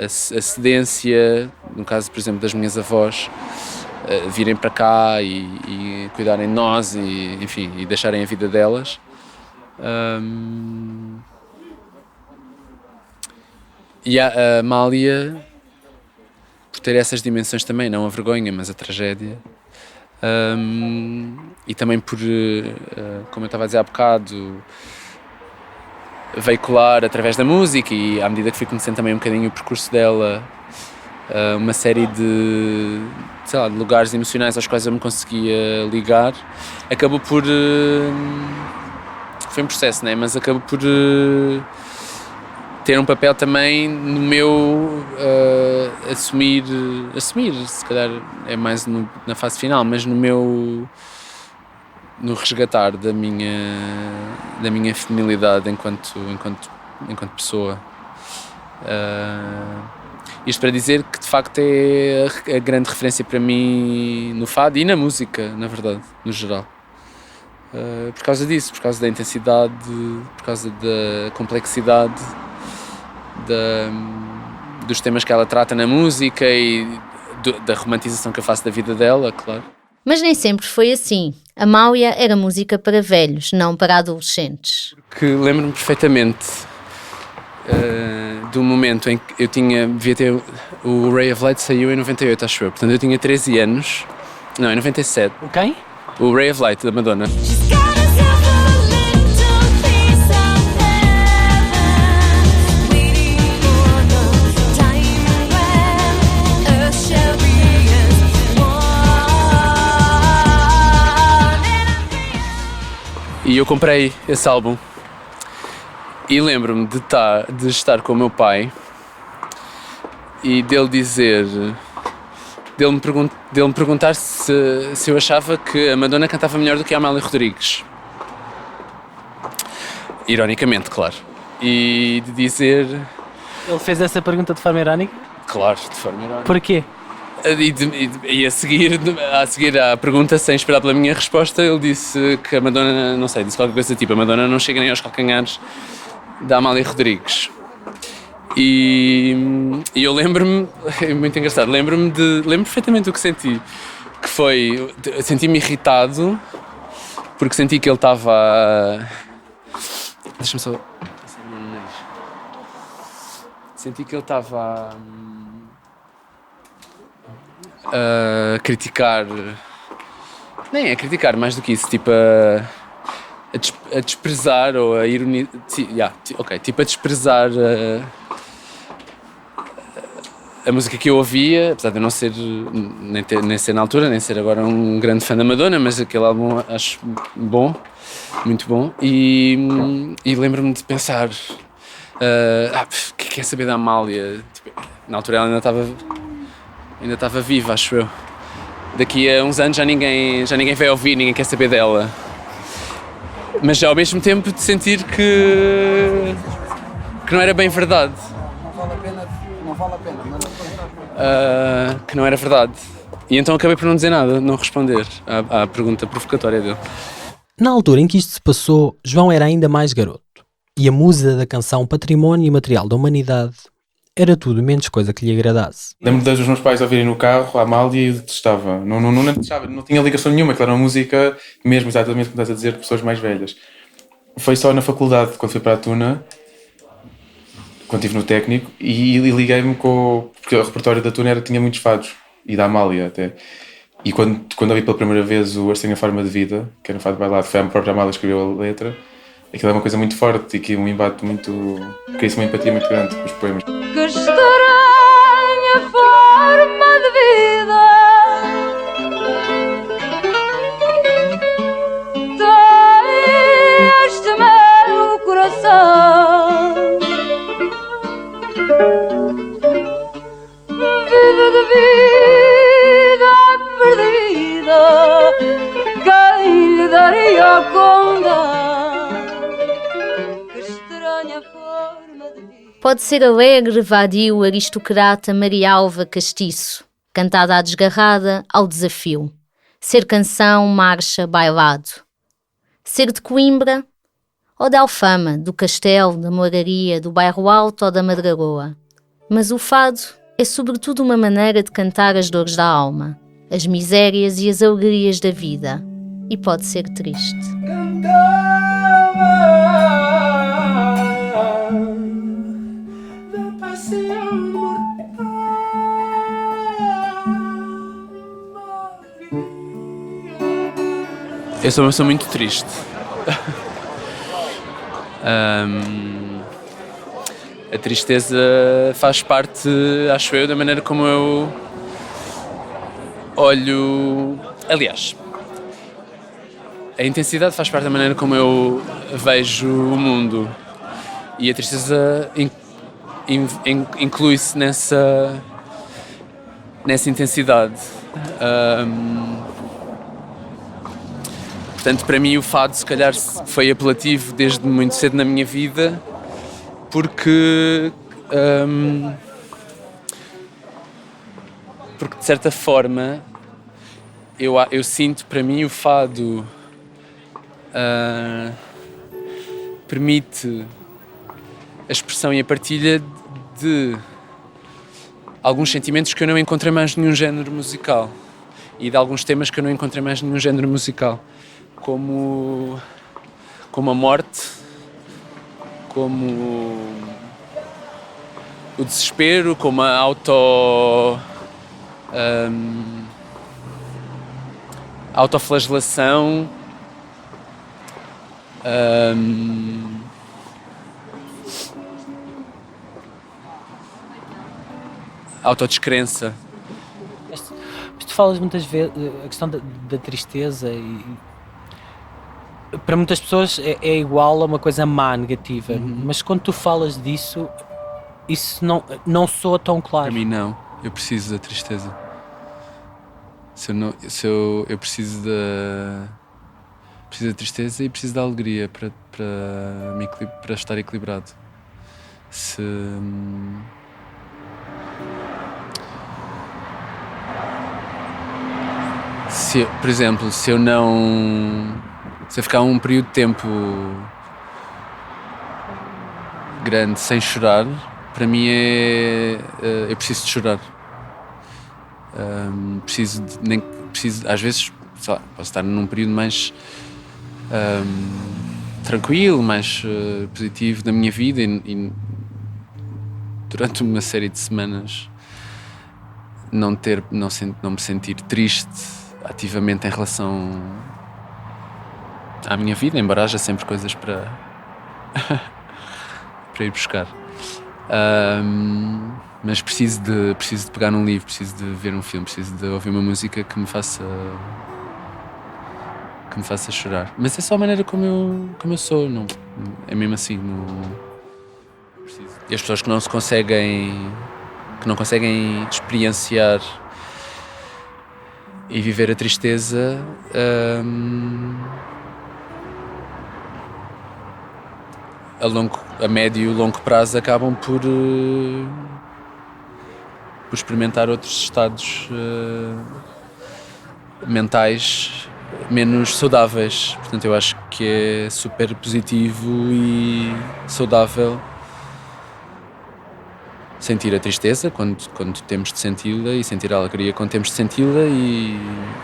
a cedência, no caso, por exemplo, das minhas avós, virem para cá e cuidarem de nós e, enfim, e deixarem a vida delas. E a Amália, por ter essas dimensões também, não a vergonha, mas a tragédia, e também por, como eu estava a dizer há bocado, veicular através da música, e à medida que fui conhecendo também um bocadinho o percurso dela, uma série de, sei lá, de lugares emocionais aos quais eu me conseguia ligar, acabou por... foi um processo, né? Mas acabou por ter um papel também no meu assumir, se calhar é mais na fase final, mas no resgatar da minha feminilidade enquanto pessoa. Isto para dizer que de facto é a grande referência para mim no fado e na música, na verdade, no geral. Por causa disso, por causa da intensidade, por causa da complexidade dos temas que ela trata na música e da romantização que eu faço da vida dela, claro. Mas nem sempre foi assim. Amália era música para velhos, não para adolescentes. Que lembro-me perfeitamente do momento em que eu devia ter, o Ray of Light saiu em 98, acho eu, portanto eu tinha 13 anos, não, em 97. O quem? O Ray of Light, da Madonna. E eu comprei esse álbum e lembro-me de estar com o meu pai e dele me perguntar se eu achava que a Madonna cantava melhor do que a Amália Rodrigues. Ironicamente, claro. E de dizer... Ele fez essa pergunta de forma irónica? Claro, de forma irónica. Porquê? E a seguir à pergunta, sem esperar pela minha resposta, ele disse que a Madonna, não sei, disse qualquer coisa tipo, a Madonna não chega nem aos calcanhares da Amália Rodrigues. E eu lembro-me, é muito engraçado, lembro perfeitamente o que senti, que foi, senti-me irritado, porque senti que ele estava deixa-me só passar a mão no nariz. Senti que ele estava a criticar, nem a criticar, mais do que isso, tipo a desprezar ou a ironizar, tipo a desprezar a música que eu ouvia, apesar de eu não ser, nem ser na altura, nem ser agora um grande fã da Madonna, mas aquele álbum acho bom, muito bom, e lembro-me de pensar, o que quer saber da Amália? Tipo, na altura ela ainda estava viva, acho eu. Daqui a uns anos já ninguém vai ouvir, ninguém quer saber dela. Mas já ao mesmo tempo de sentir que não era bem verdade. Não vale a pena. Que não era verdade. E então acabei por não dizer nada, não responder à pergunta provocatória dele. Na altura em que isto se passou, João era ainda mais garoto. E a musa da canção Património Imaterial da Humanidade era tudo menos coisa que lhe agradasse. Lembro dos meus pais ouvirem no carro a Amália e eu detestava. Não detestava, não tinha ligação nenhuma, que era uma música, mesmo exatamente como estás a dizer, de pessoas mais velhas. Foi só na faculdade, quando fui para a Tuna, quando estive no técnico, e liguei-me porque o repertório da Tuna tinha muitos fados, e da Amália até. E quando ouvi pela primeira vez o A Estranha Forma de Vida, que era um fado bailado, foi a própria Amália que escreveu a letra, aquilo é uma coisa muito forte e que um embate muito... cria-se uma empatia muito grande com os poemas. Que estranha forma de vida tem este meu coração. Vive de vida perdida, quem lhe daria conta? Que estranha forma de vida. Pode ser alegre, vadio, aristocrata, marialva, castiço, cantada à desgarrada, ao desafio. Ser canção, marcha, bailado. Ser de Coimbra ou de Alfama, do Castelo, da Moraria, do Bairro Alto ou da Madragoa. Mas o fado é sobretudo uma maneira de cantar as dores da alma, as misérias e as alegrias da vida. E pode ser triste. Eu sou uma pessoa muito triste. A tristeza faz parte, acho eu, da maneira como eu olho. Aliás, a intensidade faz parte da maneira como eu vejo o mundo. E a tristeza inclui-se nessa intensidade. Portanto, para mim o fado se calhar foi apelativo desde muito cedo na minha vida, porque de certa forma eu sinto, para mim o fado permite a expressão e a partilha de alguns sentimentos que eu não encontrei mais nenhum género musical e de alguns temas que eu não encontrei mais nenhum género musical, como a morte, como o desespero, como a autoflagelação, autodescrença. Mas tu falas muitas vezes a questão da tristeza e para muitas pessoas é igual a uma coisa má, negativa, mas quando tu falas disso, isso não soa tão claro. Para mim não, eu preciso da tristeza. Eu preciso da tristeza e preciso da alegria para estar equilibrado. Por exemplo, se eu ficar um período de tempo grande sem chorar, para mim eu preciso de chorar. Às vezes, sei lá, posso estar num período mais tranquilo, mais positivo da minha vida e durante uma série de semanas não me sentir triste ativamente em relação à minha vida, embora haja sempre coisas para ir buscar. Mas preciso de pegar num livro, preciso de ver um filme, preciso de ouvir uma música que me faça chorar. Mas é só a maneira como eu sou, não, é mesmo assim. E as pessoas que não conseguem experienciar e viver a tristeza, a médio e longo prazo acabam por experimentar outros estados mentais menos saudáveis. Portanto, eu acho que é super positivo e saudável sentir a tristeza quando temos de senti-la e sentir a alegria quando temos de senti-la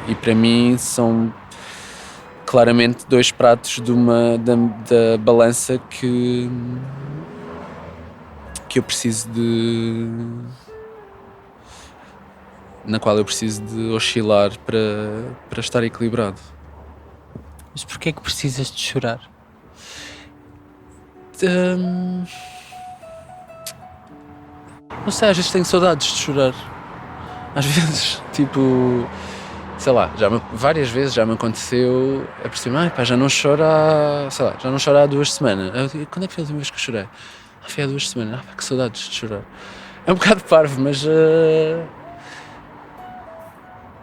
e para mim são claramente dois pratos da balança que eu preciso na qual eu preciso de oscilar para estar equilibrado. Mas porquê é que precisas de chorar? Não sei, às vezes tenho saudades de chorar. Às vezes, tipo, sei lá, várias vezes já me aconteceu a perceber, já não choro há 2 semanas. Eu digo, quando é que foi a última vez que eu chorei? Foi há 2 semanas. Que saudades de chorar. É um bocado parvo, mas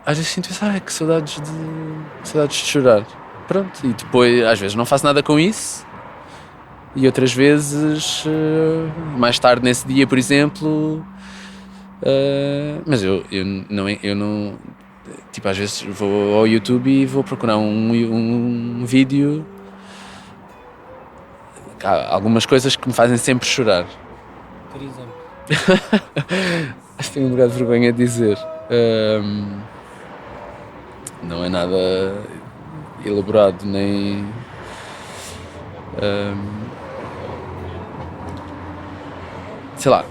às vezes sinto isso, que saudades de chorar. Pronto, e depois às vezes não faço nada com isso. E outras vezes, mais tarde nesse dia, por exemplo, mas eu não, tipo, às vezes vou ao YouTube e vou procurar um vídeo. Há algumas coisas que me fazem sempre chorar. Por exemplo? Acho que tenho um bocado de vergonha de dizer. Não é nada elaborado, nem... sei lá,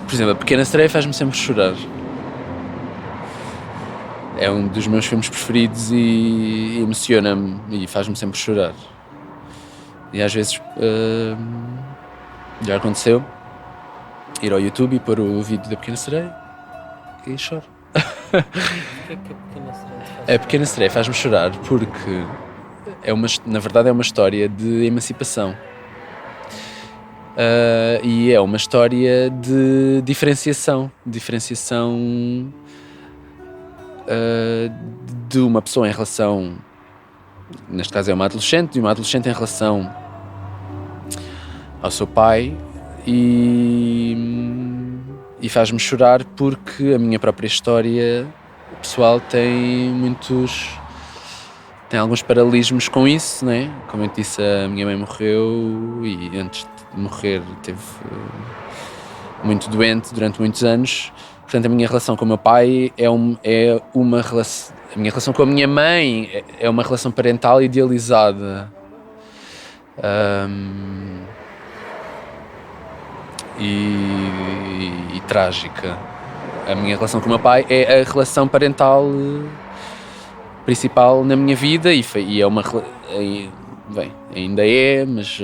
por exemplo, A Pequena Sereia faz-me sempre chorar. É um dos meus filmes preferidos e emociona-me e faz-me sempre chorar. E às vezes já aconteceu ir ao YouTube e pôr o vídeo da Pequena Sereia e choro. Porquê que A Pequena Sereia te faz A Pequena Sereia faz-me chorar porque na verdade é uma história de emancipação. E é uma história de diferenciação de uma pessoa em relação, neste caso é uma adolescente, de uma adolescente em relação ao seu pai, e faz-me chorar porque a minha própria história pessoal tem alguns paralelismos com isso, né? Como eu disse, a minha mãe morreu e antes de morrer esteve muito doente durante muitos anos. Portanto, a minha relação com o meu pai é uma relação... A minha relação com a minha mãe é uma relação parental idealizada. E trágica. A minha relação com o meu pai é a relação parental principal na minha vida e é uma... Bem, ainda é, mas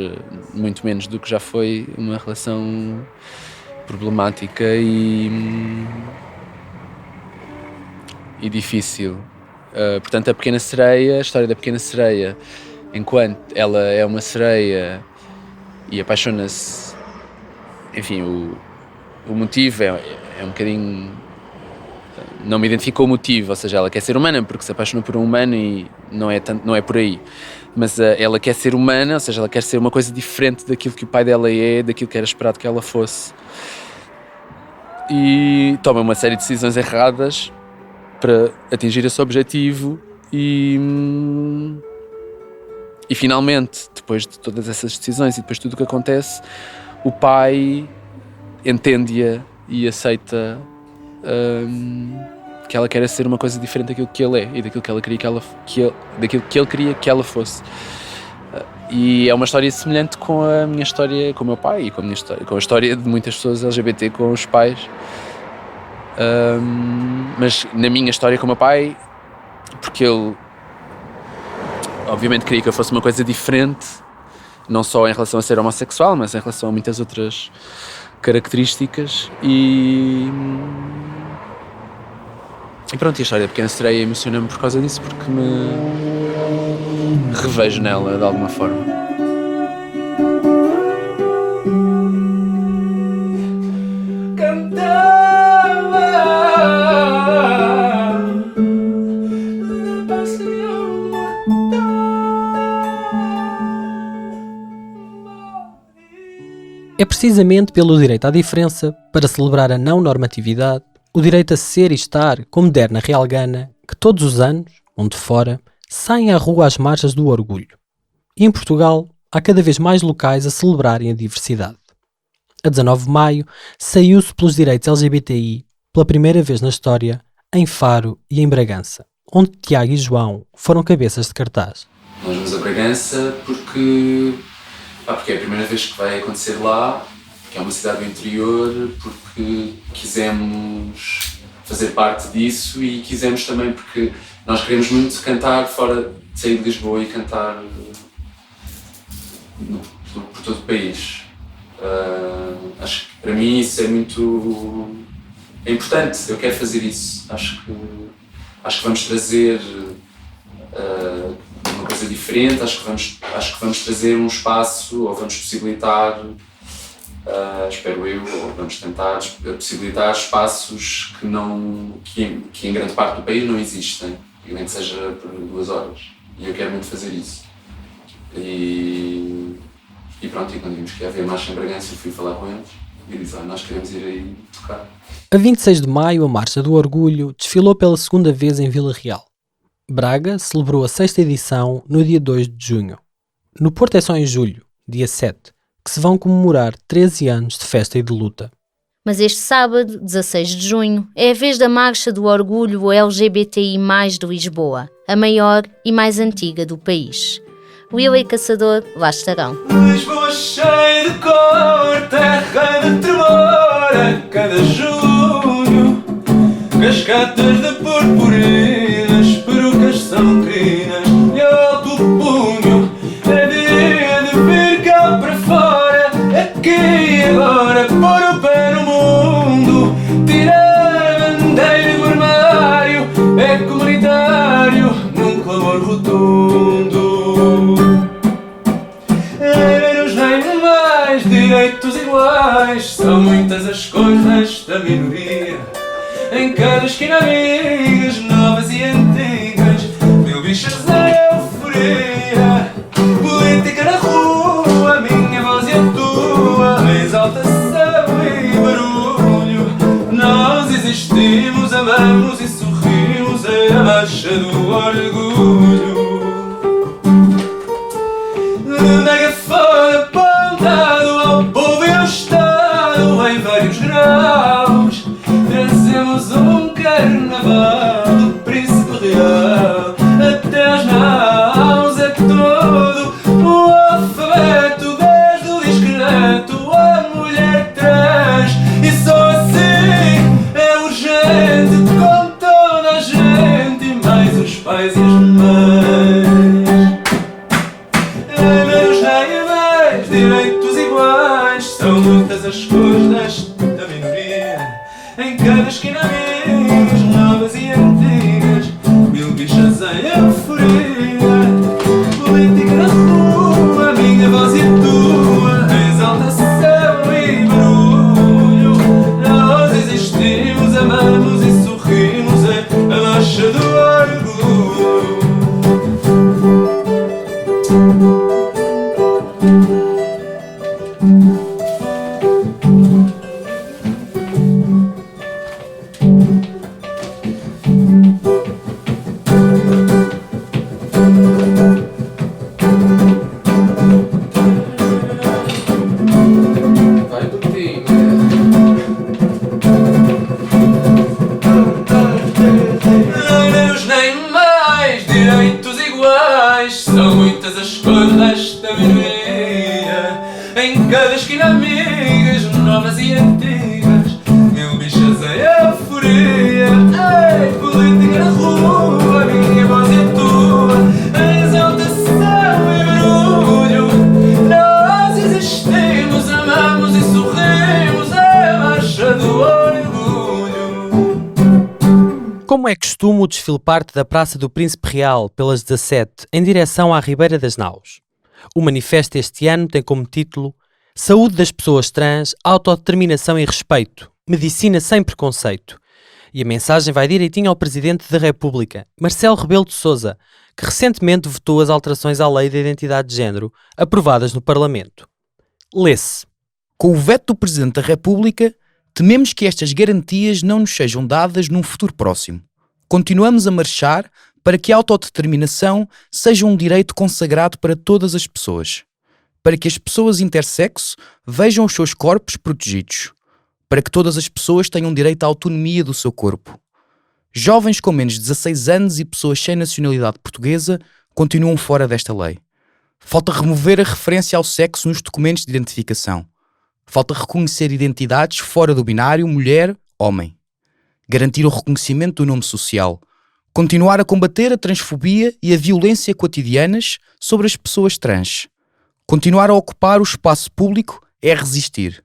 muito menos do que já foi, uma relação problemática e difícil. Portanto, a Pequena Sereia, a história da Pequena Sereia, enquanto ela é uma sereia e apaixona-se, enfim, o motivo é um bocadinho... Não me identifico com o motivo, ou seja, ela quer ser humana porque se apaixonou por um humano e não é por aí. Mas ela quer ser humana, ou seja, ela quer ser uma coisa diferente daquilo que o pai dela é, daquilo que era esperado que ela fosse. E toma uma série de decisões erradas para atingir esse objetivo e finalmente, depois de todas essas decisões e depois de tudo o que acontece, o pai entende-a e aceita que ela quer ser uma coisa diferente daquilo que ele é e daquilo que ela queria daquilo que ele queria que ela fosse. E é uma história semelhante com a minha história com o meu pai e com a história de muitas pessoas LGBT com os pais. Mas na minha história com o meu pai, porque ele obviamente queria que eu fosse uma coisa diferente, não só em relação a ser homossexual, mas em relação a muitas outras características e pronto, e a história da Pequena Sereia emociona-me por causa disso, porque me revejo nela de alguma forma. É precisamente pelo direito à diferença, para celebrar a não normatividade, o direito a ser e estar como der na Real Gana, que todos os anos, onde fora, saem à rua às marchas do orgulho. E em Portugal, há cada vez mais locais a celebrarem a diversidade. A 19 de maio, saiu-se pelos direitos LGBTI, pela primeira vez na história, em Faro e em Bragança, onde Tiago e João foram cabeças de cartaz. Nós vamos a Bragança porque é a primeira vez que vai acontecer lá, que é uma cidade do interior, porque quisemos fazer parte disso e quisemos também porque nós queremos muito cantar fora de sair de Lisboa e cantar por todo o país. Acho que para mim isso é muito importante, eu quero fazer isso. Acho que vamos trazer uma coisa diferente, acho que vamos trazer um espaço, ou vamos possibilitar, espero eu, ou vamos tentar possibilitar espaços que em grande parte do país não existem, e nem que seja por 2 horas. E eu quero muito fazer isso. E pronto, e quando vimos que ia haver marcha em Bragança, eu fui falar com eles e disse: nós queremos ir aí tocar. A 26 de maio, a Marcha do Orgulho desfilou pela segunda vez em Vila Real. Braga celebrou a 6ª edição no dia 2 de junho. No Porto é só em julho, dia 7, que se vão comemorar 13 anos de festa e de luta. Mas este sábado, 16 de junho, é a vez da Marcha do Orgulho LGBTI+, de Lisboa, a maior e mais antiga do país. Willa e Caçador lá estarão. Lisboa cheia de cor, terra de tremor a cada junho. Cascatas de purpurinas, perucas são crinas e alto o punho. É dia de vir cá para fora, aqui e agora, pôr o pé no mundo. Tirar a bandeira do armário, é comunitário, num clamor rotundo. Direitos iguais, são muitas as cores desta minoria. Em cada esquina amigas, novas e antigas, mil bichas em euforia. Política na rua, a minha voz e a tua, exaltação e barulho. Nós existimos, amamos e sorrimos, é a marcha do orgulho. Megafone apontado ao povo e ao Estado em vários graus. Trazemos um carnaval do príncipe real até às naus. É todo o alfabeto, desde o discreto à mulher trans. E só assim é urgente, com toda a gente, e mais os pais e as mães. Direitos iguais, são muitas as cores desta minoria. Em cada esquina amigas, novas e antigas, mil bichas em euforia. Política na rua, a minha voz e a tua, exaltação e barulho. Nós existimos, amamos e sorrimos, é a marcha do orgulho. São muitas as cores desta minoria. Em cada esquina amigas, novas e antigas, mil bichas em euforia. Ei, política na rua, a minha voz e a tua, exaltação e barulho. Nós existimos, amamos e sorrimos, é a marcha do orgulho. Como é costume, o desfile parte da Praça do Príncipe Real pelas 17 em direção à Ribeira das Naus. O manifesto este ano tem como título Saúde das pessoas trans, autodeterminação e respeito, medicina sem preconceito. E a mensagem vai direitinho ao Presidente da República, Marcelo Rebelo de Sousa, que recentemente votou as alterações à Lei da Identidade de Género, aprovadas no Parlamento. Lê-se: com o veto do Presidente da República, tememos que estas garantias não nos sejam dadas num futuro próximo. Continuamos a marchar para que a autodeterminação seja um direito consagrado para todas as pessoas. Para que as pessoas intersexo vejam os seus corpos protegidos. Para que todas as pessoas tenham direito à autonomia do seu corpo. Jovens com menos de 16 anos e pessoas sem nacionalidade portuguesa continuam fora desta lei. Falta remover a referência ao sexo nos documentos de identificação. Falta reconhecer identidades fora do binário mulher-homem. Garantir o reconhecimento do nome social. Continuar a combater a transfobia e a violência cotidianas sobre as pessoas trans. Continuar a ocupar o espaço público é resistir.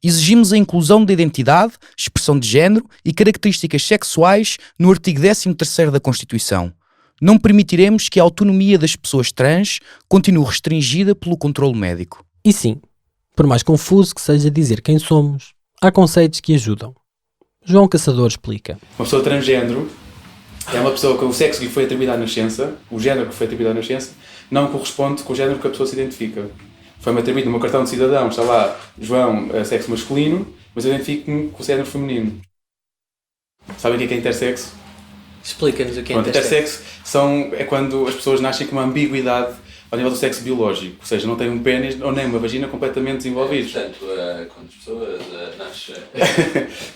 Exigimos a inclusão da identidade, expressão de género e características sexuais no artigo 13º da Constituição. Não permitiremos que a autonomia das pessoas trans continue restringida pelo controle médico. E sim, por mais confuso que seja dizer quem somos, há conceitos que ajudam. João Caçador explica. Uma pessoa transgênero é uma pessoa que o sexo que lhe foi atribuído à nascença, o género que foi atribuído à nascença, não corresponde com o género que a pessoa se identifica. Foi-me atribuído no meu cartão de cidadão, está lá, João, sexo masculino, mas eu identifico-me com o género feminino. Sabem o que é intersexo? Explica-nos o que é intersexo. É quando as pessoas nascem com uma ambiguidade ao nível do sexo biológico, ou seja, não têm um pênis ou nem uma vagina completamente desenvolvidos. Portanto, quando as pessoas nascem...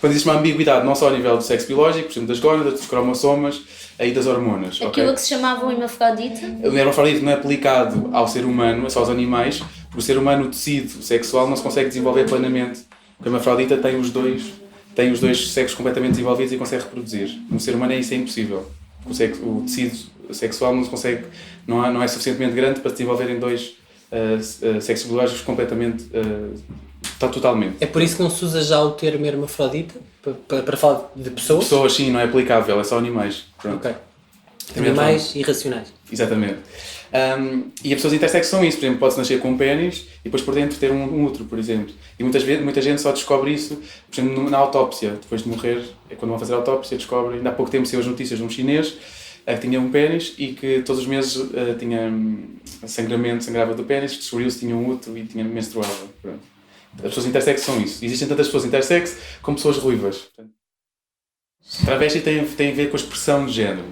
Quando existe uma ambiguidade, não só ao nível do sexo biológico, por exemplo, das gónadas, dos cromossomas e das hormonas. Aquilo que se chamava o hermafrodita? O hermafrodita não é aplicado ao ser humano, é só aos animais, porque o ser humano, o tecido sexual, não se consegue desenvolver plenamente. O hermafrodita tem os dois sexos completamente desenvolvidos e consegue reproduzir. No ser humano isso é impossível. O tecido sexual não se consegue, não é suficientemente grande para se desenvolverem dois sexos biológicos completamente, totalmente. É por isso que não se usa já o termo hermafrodita? Para falar de pessoas? Pessoas, sim, não é aplicável, é só animais. Pronto. Ok. Animais irracionais. Exatamente. E as pessoas intersexo são isso, por exemplo, pode-se nascer com um pênis e depois por dentro ter um útero, por exemplo. E muita gente só descobre isso, por exemplo, na autópsia. Depois de morrer, quando vão fazer a autópsia, descobre. Ainda há pouco tempo saiu as notícias de um chinês que tinha um pênis e que todos os meses tinha sangramento, sangrava do pênis, descobriu-se que tinha um útero e tinha menstruava. Pronto. As pessoas intersexo são isso. Existem tantas pessoas intersexo como pessoas ruivas. Travesti tem a ver com a expressão de género.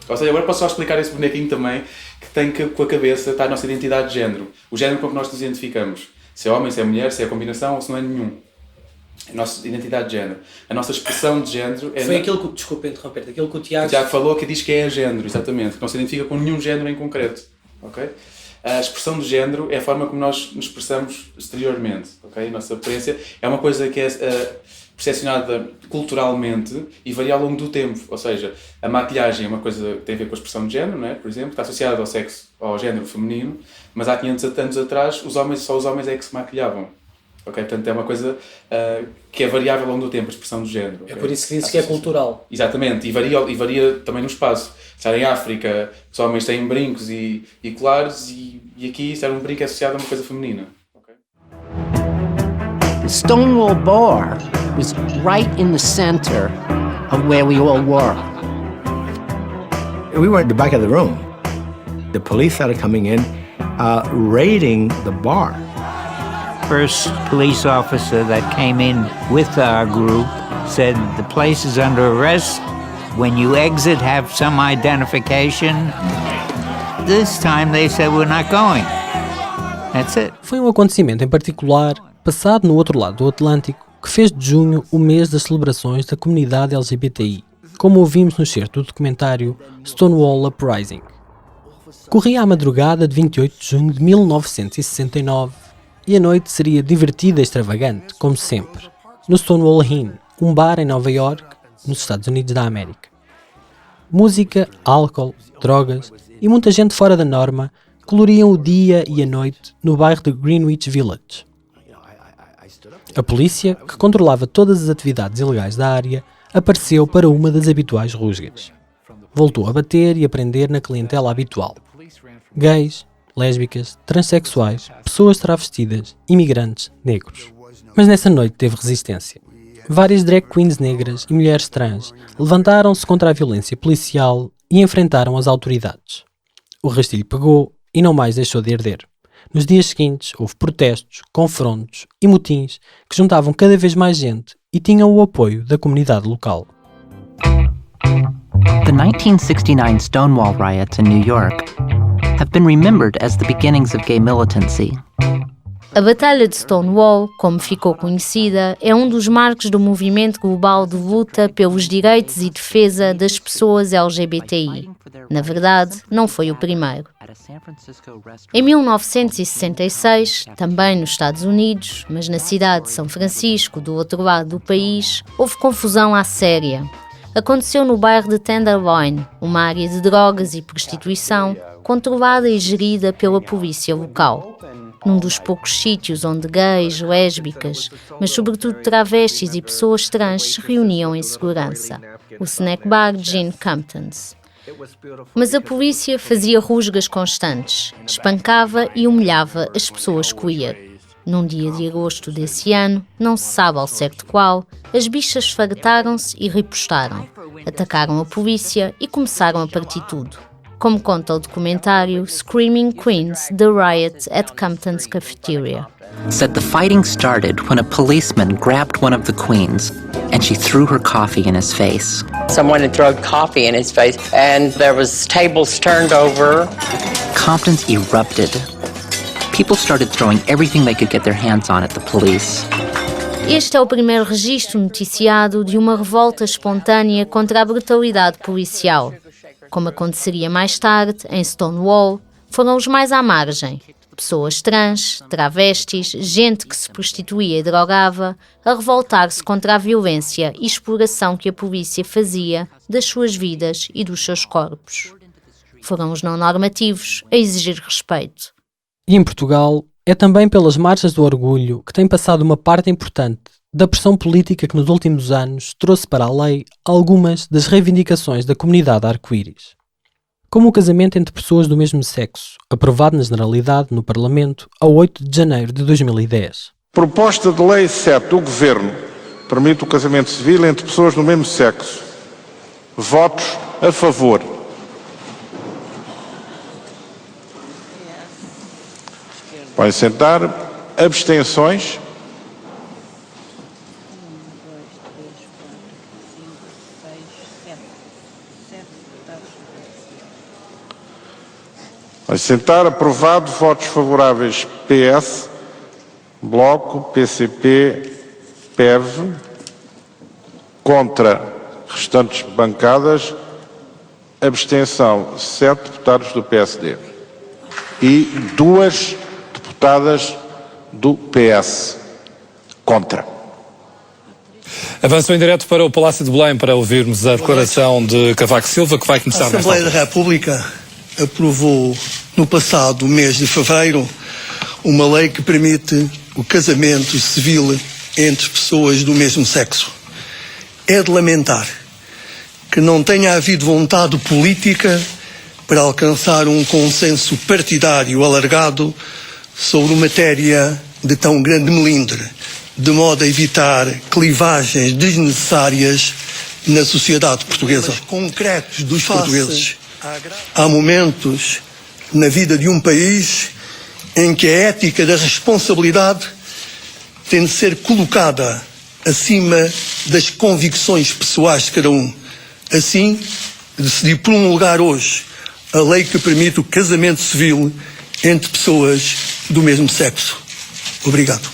Ou seja, agora posso só explicar esse bonequinho também, que tem que, com a cabeça, está a nossa identidade de género. O género com que nós nos identificamos. Se é homem, se é mulher, se é a combinação ou se não é nenhum. A nossa identidade de género. A nossa expressão de género é... Foi aquilo que, desculpa interromper-te, aquilo que o Tiago falou, que diz que é género, exatamente. Que não se identifica com nenhum género em concreto. Okay? A expressão de género é a forma como nós nos expressamos exteriormente. Okay? A nossa aparência é uma coisa que é percepcionada culturalmente e varia ao longo do tempo. Ou seja, a maquilhagem é uma coisa que tem a ver com a expressão de género, não é? Por exemplo, está associada ao sexo, ao género feminino, mas há 500 anos atrás só os homens é que se maquilhavam. Okay? Portanto, é uma coisa que é variável ao longo do tempo, a expressão do género. É por isso que diz que é cultural. Exatamente, e varia também no espaço. Se em África, os homens têm brincos e colares, e aqui, se um brinco é associado a uma coisa feminina. Okay? The Stonewall Bar was right in the center of where we all were. We were at the back of the room. The police started coming in, raiding the bar. First police officer that came in with our group said the place is under arrest. When you exit, have some identification. This time they said we're not going. That's it. Foi um acontecimento em particular, passado no outro lado do Atlântico, que fez de junho o mês das celebrações da comunidade LGBTI, como ouvimos no excerto do documentário Stonewall Uprising. Corria à madrugada de 28 de junho de 1969 e a noite seria divertida e extravagante, como sempre, no Stonewall Inn, um bar em Nova York, nos Estados Unidos da América. Música, álcool, drogas e muita gente fora da norma coloriam o dia e a noite no bairro de Greenwich Village. A polícia, que controlava todas as atividades ilegais da área, apareceu para uma das habituais rusgas. Voltou a bater e a prender na clientela habitual. Gays, lésbicas, transexuais, pessoas travestidas, imigrantes, negros. Mas nessa noite teve resistência. Várias drag queens negras e mulheres trans levantaram-se contra a violência policial e enfrentaram as autoridades. O rastilho pegou e não mais deixou de arder. Nos dias seguintes, houve protestos, confrontos e motins que juntavam cada vez mais gente e tinham o apoio da comunidade local. The 1969 Stonewall riots in New York have been remembered as the beginnings of gay militancy. A Batalha de Stonewall, como ficou conhecida, é um dos marcos do movimento global de luta pelos direitos e defesa das pessoas LGBTI. Na verdade, não foi o primeiro. Em 1966, também nos Estados Unidos, mas na cidade de São Francisco, do outro lado do país, houve confusão à séria. Aconteceu no bairro de Tenderloin, uma área de drogas e prostituição controlada e gerida pela polícia local. num dos poucos sítios onde gays, lésbicas, mas sobretudo travestis e pessoas trans se reuniam em segurança, o snack bar Gene Compton's. Mas a polícia fazia rusgas constantes, espancava e humilhava as pessoas queer. Num dia de agosto desse ano, não se sabe ao certo qual, as bichas esfaretaram-se e ripostaram, atacaram a polícia e começaram a partir tudo. Como conta o documentário Screaming Queens: The Riot at Compton's Cafeteria. Said the fighting started when a policeman grabbed one of the queens and she threw her coffee in his face. Someone had thrown coffee in his face and there was tables turned over. Compton's erupted. People started throwing everything they could get their hands on at the police. Este é o primeiro registro noticiado de uma revolta espontânea contra a brutalidade policial. Como aconteceria mais tarde, em Stonewall, foram os mais à margem. Pessoas trans, travestis, gente que se prostituía e drogava, a revoltar-se contra a violência e exploração que a polícia fazia das suas vidas e dos seus corpos. Foram os não normativos a exigir respeito. E em Portugal, é também pelas marchas do orgulho que tem passado uma parte importante da pressão política que nos últimos anos trouxe para a lei algumas das reivindicações da comunidade arco-íris. Como o casamento entre pessoas do mesmo sexo, aprovado na Generalidade no Parlamento a 8 de janeiro de 2010. Proposta de lei 7 do Governo permite o casamento civil entre pessoas do mesmo sexo. Votos a favor. Podem sentar. Abstenções. Vai sentar. Aprovado. Votos favoráveis PS, Bloco, PCP, PEV. Contra restantes bancadas. Abstenção 7 deputados do PSD e 2 deputadas do PS. Contra. Avançou em direto para o Palácio de Belém para ouvirmos a declaração de Cavaco Silva, que vai começar A Assembleia da República aprovou no passado mês de fevereiro uma lei que permite o casamento civil entre pessoas do mesmo sexo. É de lamentar que não tenha havido vontade política para alcançar um consenso partidário alargado sobre matéria de tão grande melindre, de modo a evitar clivagens desnecessárias na sociedade portuguesa. Concretos dos portugueses. Há momentos na vida de um país em que a ética da responsabilidade tem de ser colocada acima das convicções pessoais de cada um. Assim, decidi promulgar hoje a lei que permite o casamento civil entre pessoas do mesmo sexo. Obrigado.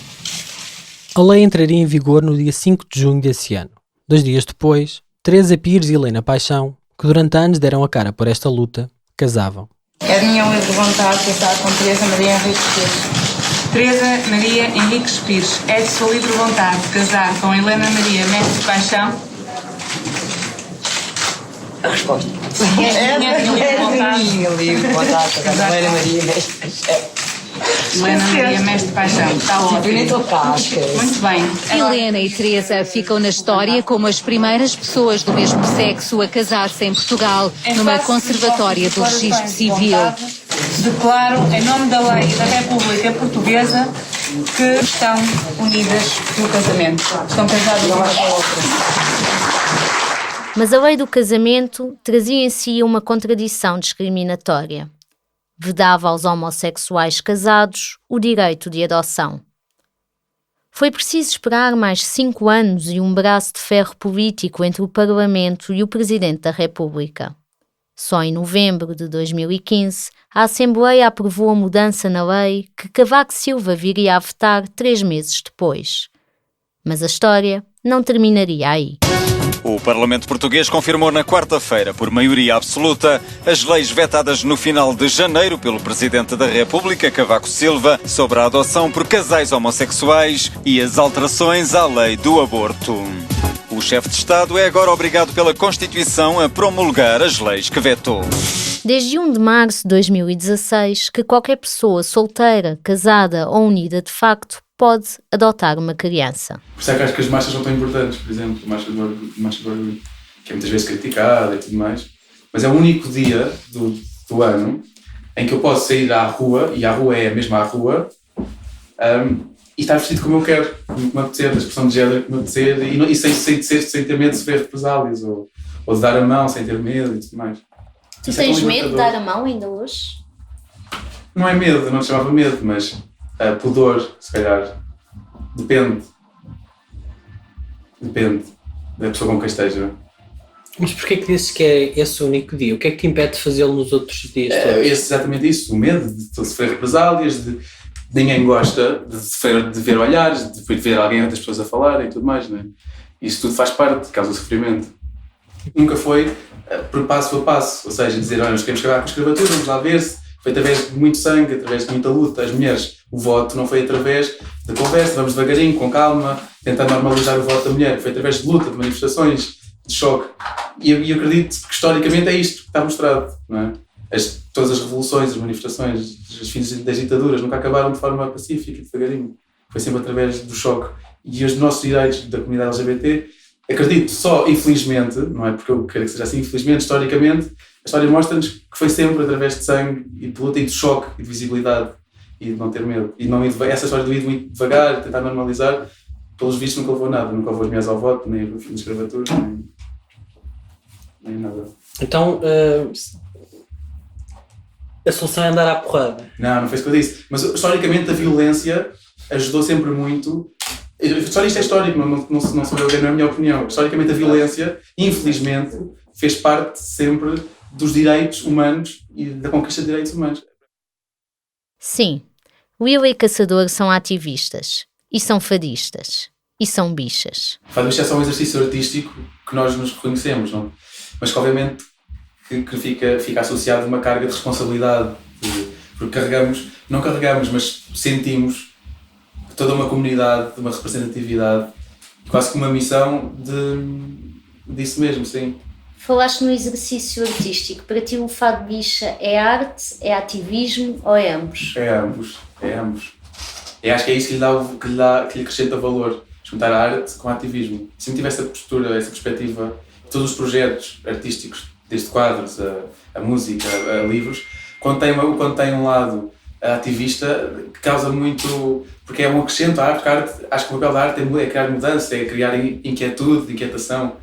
A lei entraria em vigor no dia 5 de junho desse ano. 2 dias depois, Teresa Pires e Helena Paixão, que durante anos deram a cara por esta luta, casavam. É de minha livre vontade casar com Teresa Maria Henriques Pires. Teresa Maria Henriques Pires, é de sua livre vontade casar com Helena Maria Mestre Paixão? A resposta. É de minha livre vontade casar com Helena Maria Mestre Paixão. Helena Maria Mestre Paixão, está ótimo. Muito bem. Helena e Teresa ficam na história como as primeiras pessoas do mesmo sexo a casar-se em Portugal, numa conservatória do registro civil. Declaro, em nome da lei da República Portuguesa, que estão unidas no casamento. Estão casadas uma com a outra. Mas a lei do casamento trazia em si uma contradição discriminatória. Vedava aos homossexuais casados o direito de adoção. Foi preciso esperar mais 5 anos e um braço de ferro político entre o Parlamento e o Presidente da República. Só em novembro de 2015, a Assembleia aprovou a mudança na lei que Cavaco Silva viria a vetar 3 meses depois. Mas a história não terminaria aí. O Parlamento Português confirmou na quarta-feira, por maioria absoluta, as leis vetadas no final de janeiro pelo Presidente da República, Cavaco Silva, sobre a adoção por casais homossexuais e as alterações à lei do aborto. O chefe de Estado é agora obrigado pela Constituição a promulgar as leis que vetou. Desde 1 de março de 2016, que qualquer pessoa solteira, casada ou unida de facto pode adotar uma criança. Por isso é que acho que as marchas são tão importantes, por exemplo, a marcha do orgulho, que é muitas vezes criticada e tudo mais, mas é o único dia do ano em que eu posso sair à rua, e a rua é a mesma rua, e estar vestido como eu quero, como me apetecer, da expressão de género que me apetecer, e sem ter medo de sofrer represálias, ou de dar a mão sem ter medo e tudo mais. Tu Isso é tens tão medo de libertador. dar a mão ainda hoje? Não é medo, não te chamava medo, mas pudor, se calhar. Depende da pessoa com quem esteja. Mas porquê que dizes que é esse o único dia? O que é que te impede de fazê-lo nos outros dias todos? É exatamente isso, o medo de sofrer represálias, de ninguém gosta de ver olhares, de ver alguém, outras pessoas a falar e tudo mais, não é? Isso tudo faz parte, causa sofrimento. Nunca foi por passo a passo, ou seja, dizer, olha, nós queremos acabar com a escravatura, vamos lá ver-se, foi através de muito sangue, através de muita luta. As mulheres, o voto não foi através da conversa, vamos devagarinho, com calma, tentar normalizar o voto da mulher, foi através de luta, de manifestações, de choque. E eu acredito que historicamente é isto que está mostrado, não é? Todas as revoluções, as manifestações, os fins das ditaduras nunca acabaram de forma pacífica e devagarinho. Foi sempre através do choque. E os nossos direitos da comunidade LGBT, acredito só, infelizmente, não é porque eu quero que seja assim, infelizmente, historicamente, a história mostra-nos que foi sempre através de sangue e de luta e de choque e de visibilidade e de não ter medo. E não ir essa história de ir muito devagar, tentar normalizar, pelos vistos nunca levou nada. Nunca levou as mulheres ao voto, nem o fim de escravatura, nem nada. Então, a solução é andar à porrada? Não foi isso que eu disse. Mas historicamente a violência ajudou sempre muito. Isto é histórico, não sou eu, não é a minha opinião. Historicamente a violência, infelizmente, fez parte sempre dos direitos humanos e da conquista de direitos humanos. Sim, Will e Caçador são ativistas, e são fadistas, e são bichas. Fado bicha é só um exercício artístico que nós nos reconhecemos, não? Mas que obviamente que fica associado a uma carga de responsabilidade, porque não carregamos, mas sentimos toda uma comunidade, uma representatividade, quase que uma missão disso mesmo, sim. Falaste no exercício artístico. Para ti o fado bicha é arte, é ativismo ou é ambos? É ambos. Eu acho que é isso que lhe acrescenta valor, juntar a arte com o ativismo. Sempre tive essa postura, essa perspectiva, todos os projetos artísticos, desde quadros a música, a livros, quando tem um lado ativista, que causa muito, porque é um acrescento à arte. Acho que o papel da arte é criar mudança, é criar inquietude, inquietação.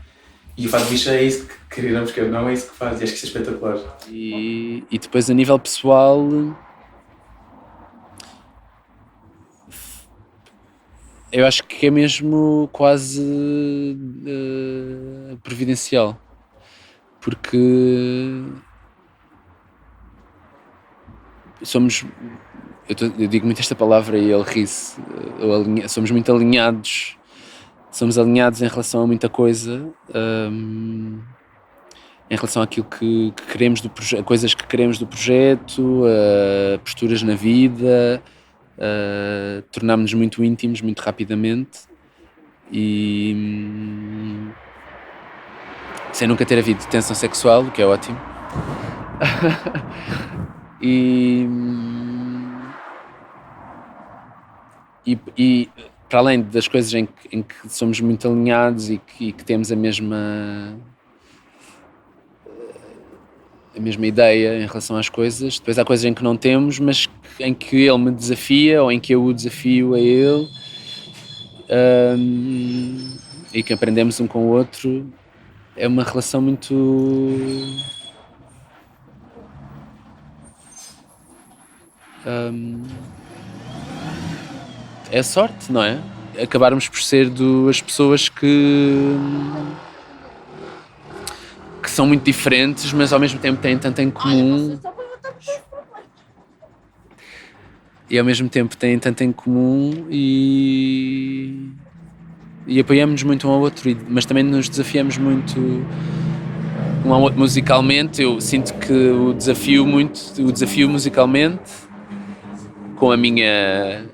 E o fado bicha é isso que queríamos, que não é isso que faz, e acho que isso é espetacular. E depois, a nível pessoal, eu acho que é mesmo quase providencial, porque eu digo muito esta palavra e ele ri-se, somos muito alinhados. Somos alinhados em relação a muita coisa, em relação àquilo que queremos do projeto, coisas que queremos do projeto, posturas na vida, tornámos-nos muito íntimos muito rapidamente e sem nunca ter havido tensão sexual, o que é ótimo. E para além das coisas em que somos muito alinhados e que temos a mesma ideia em relação às coisas, depois há coisas em que não temos, mas em que ele me desafia ou em que eu o desafio a ele, e que aprendemos um com o outro. É uma relação muito... é sorte, não é? Acabarmos por ser as pessoas que são muito diferentes, mas ao mesmo tempo têm tanto em comum. E ao mesmo tempo têm tanto em comum e apoiamos-nos muito um ao outro, mas também nos desafiamos muito um ao outro musicalmente. Eu sinto que o desafio musicalmente com a minha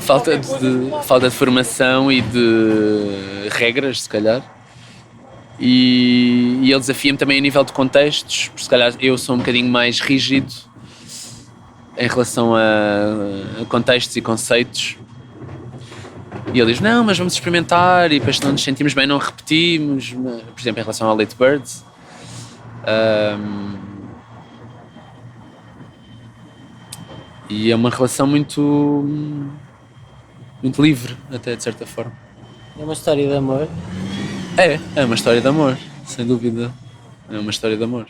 falta de formação e de regras, se calhar, E ele desafia-me também a nível de contextos, porque se calhar eu sou um bocadinho mais rígido em relação a contextos e conceitos. E ele diz, não, mas vamos experimentar, e depois se não nos sentimos bem não repetimos, por exemplo, em relação ao Late Birds. E é uma relação muito livre, até de certa forma. É uma história de amor? É uma história de amor, sem dúvida. É uma história de amor.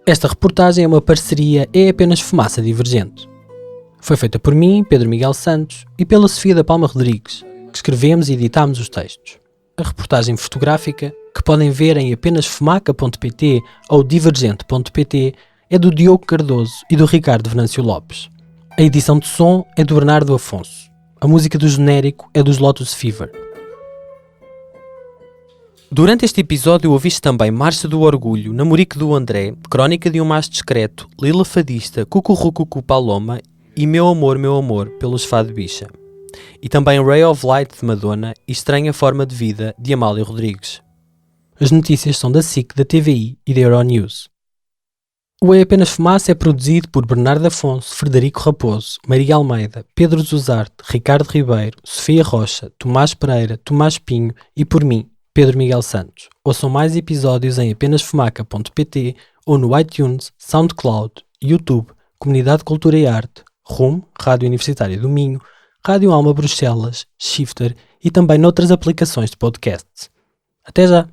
Esta reportagem é uma parceria É Apenas Fumaça Divergente. Foi feita por mim, Pedro Miguel Santos, e pela Sofia da Palma Rodrigues, que escrevemos e editámos os textos. A reportagem fotográfica, que podem ver em apenasfumaca.pt ou divergente.pt, é do Diogo Cardoso e do Ricardo Venâncio Lopes. A edição de som é do Bernardo Afonso. A música do genérico é dos Lotus Fever. Durante este episódio ouviste também Marcha do Orgulho, Namorico do André, Crónica de um Mais Discreto, Lila Fadista, Cucurrucucu Paloma e Meu Amor, pelos Fado Bicha. E também Ray of Light de Madonna e Estranha Forma de Vida de Amália Rodrigues. As notícias são da SIC, da TVI e da Euronews. O É Apenas Fumaça é produzido por Bernardo Afonso, Frederico Raposo, Maria Almeida, Pedro Zuzarte, Ricardo Ribeiro, Sofia Rocha, Tomás Pereira, Tomás Pinho e por mim, Pedro Miguel Santos. Ouçam mais episódios em apenasfumaca.pt ou no iTunes, SoundCloud, YouTube, Comunidade Cultura e Arte, RUM, Rádio Universitária do Minho, Rádio Alma Bruxelas, Shifter e também noutras aplicações de podcasts. Até já!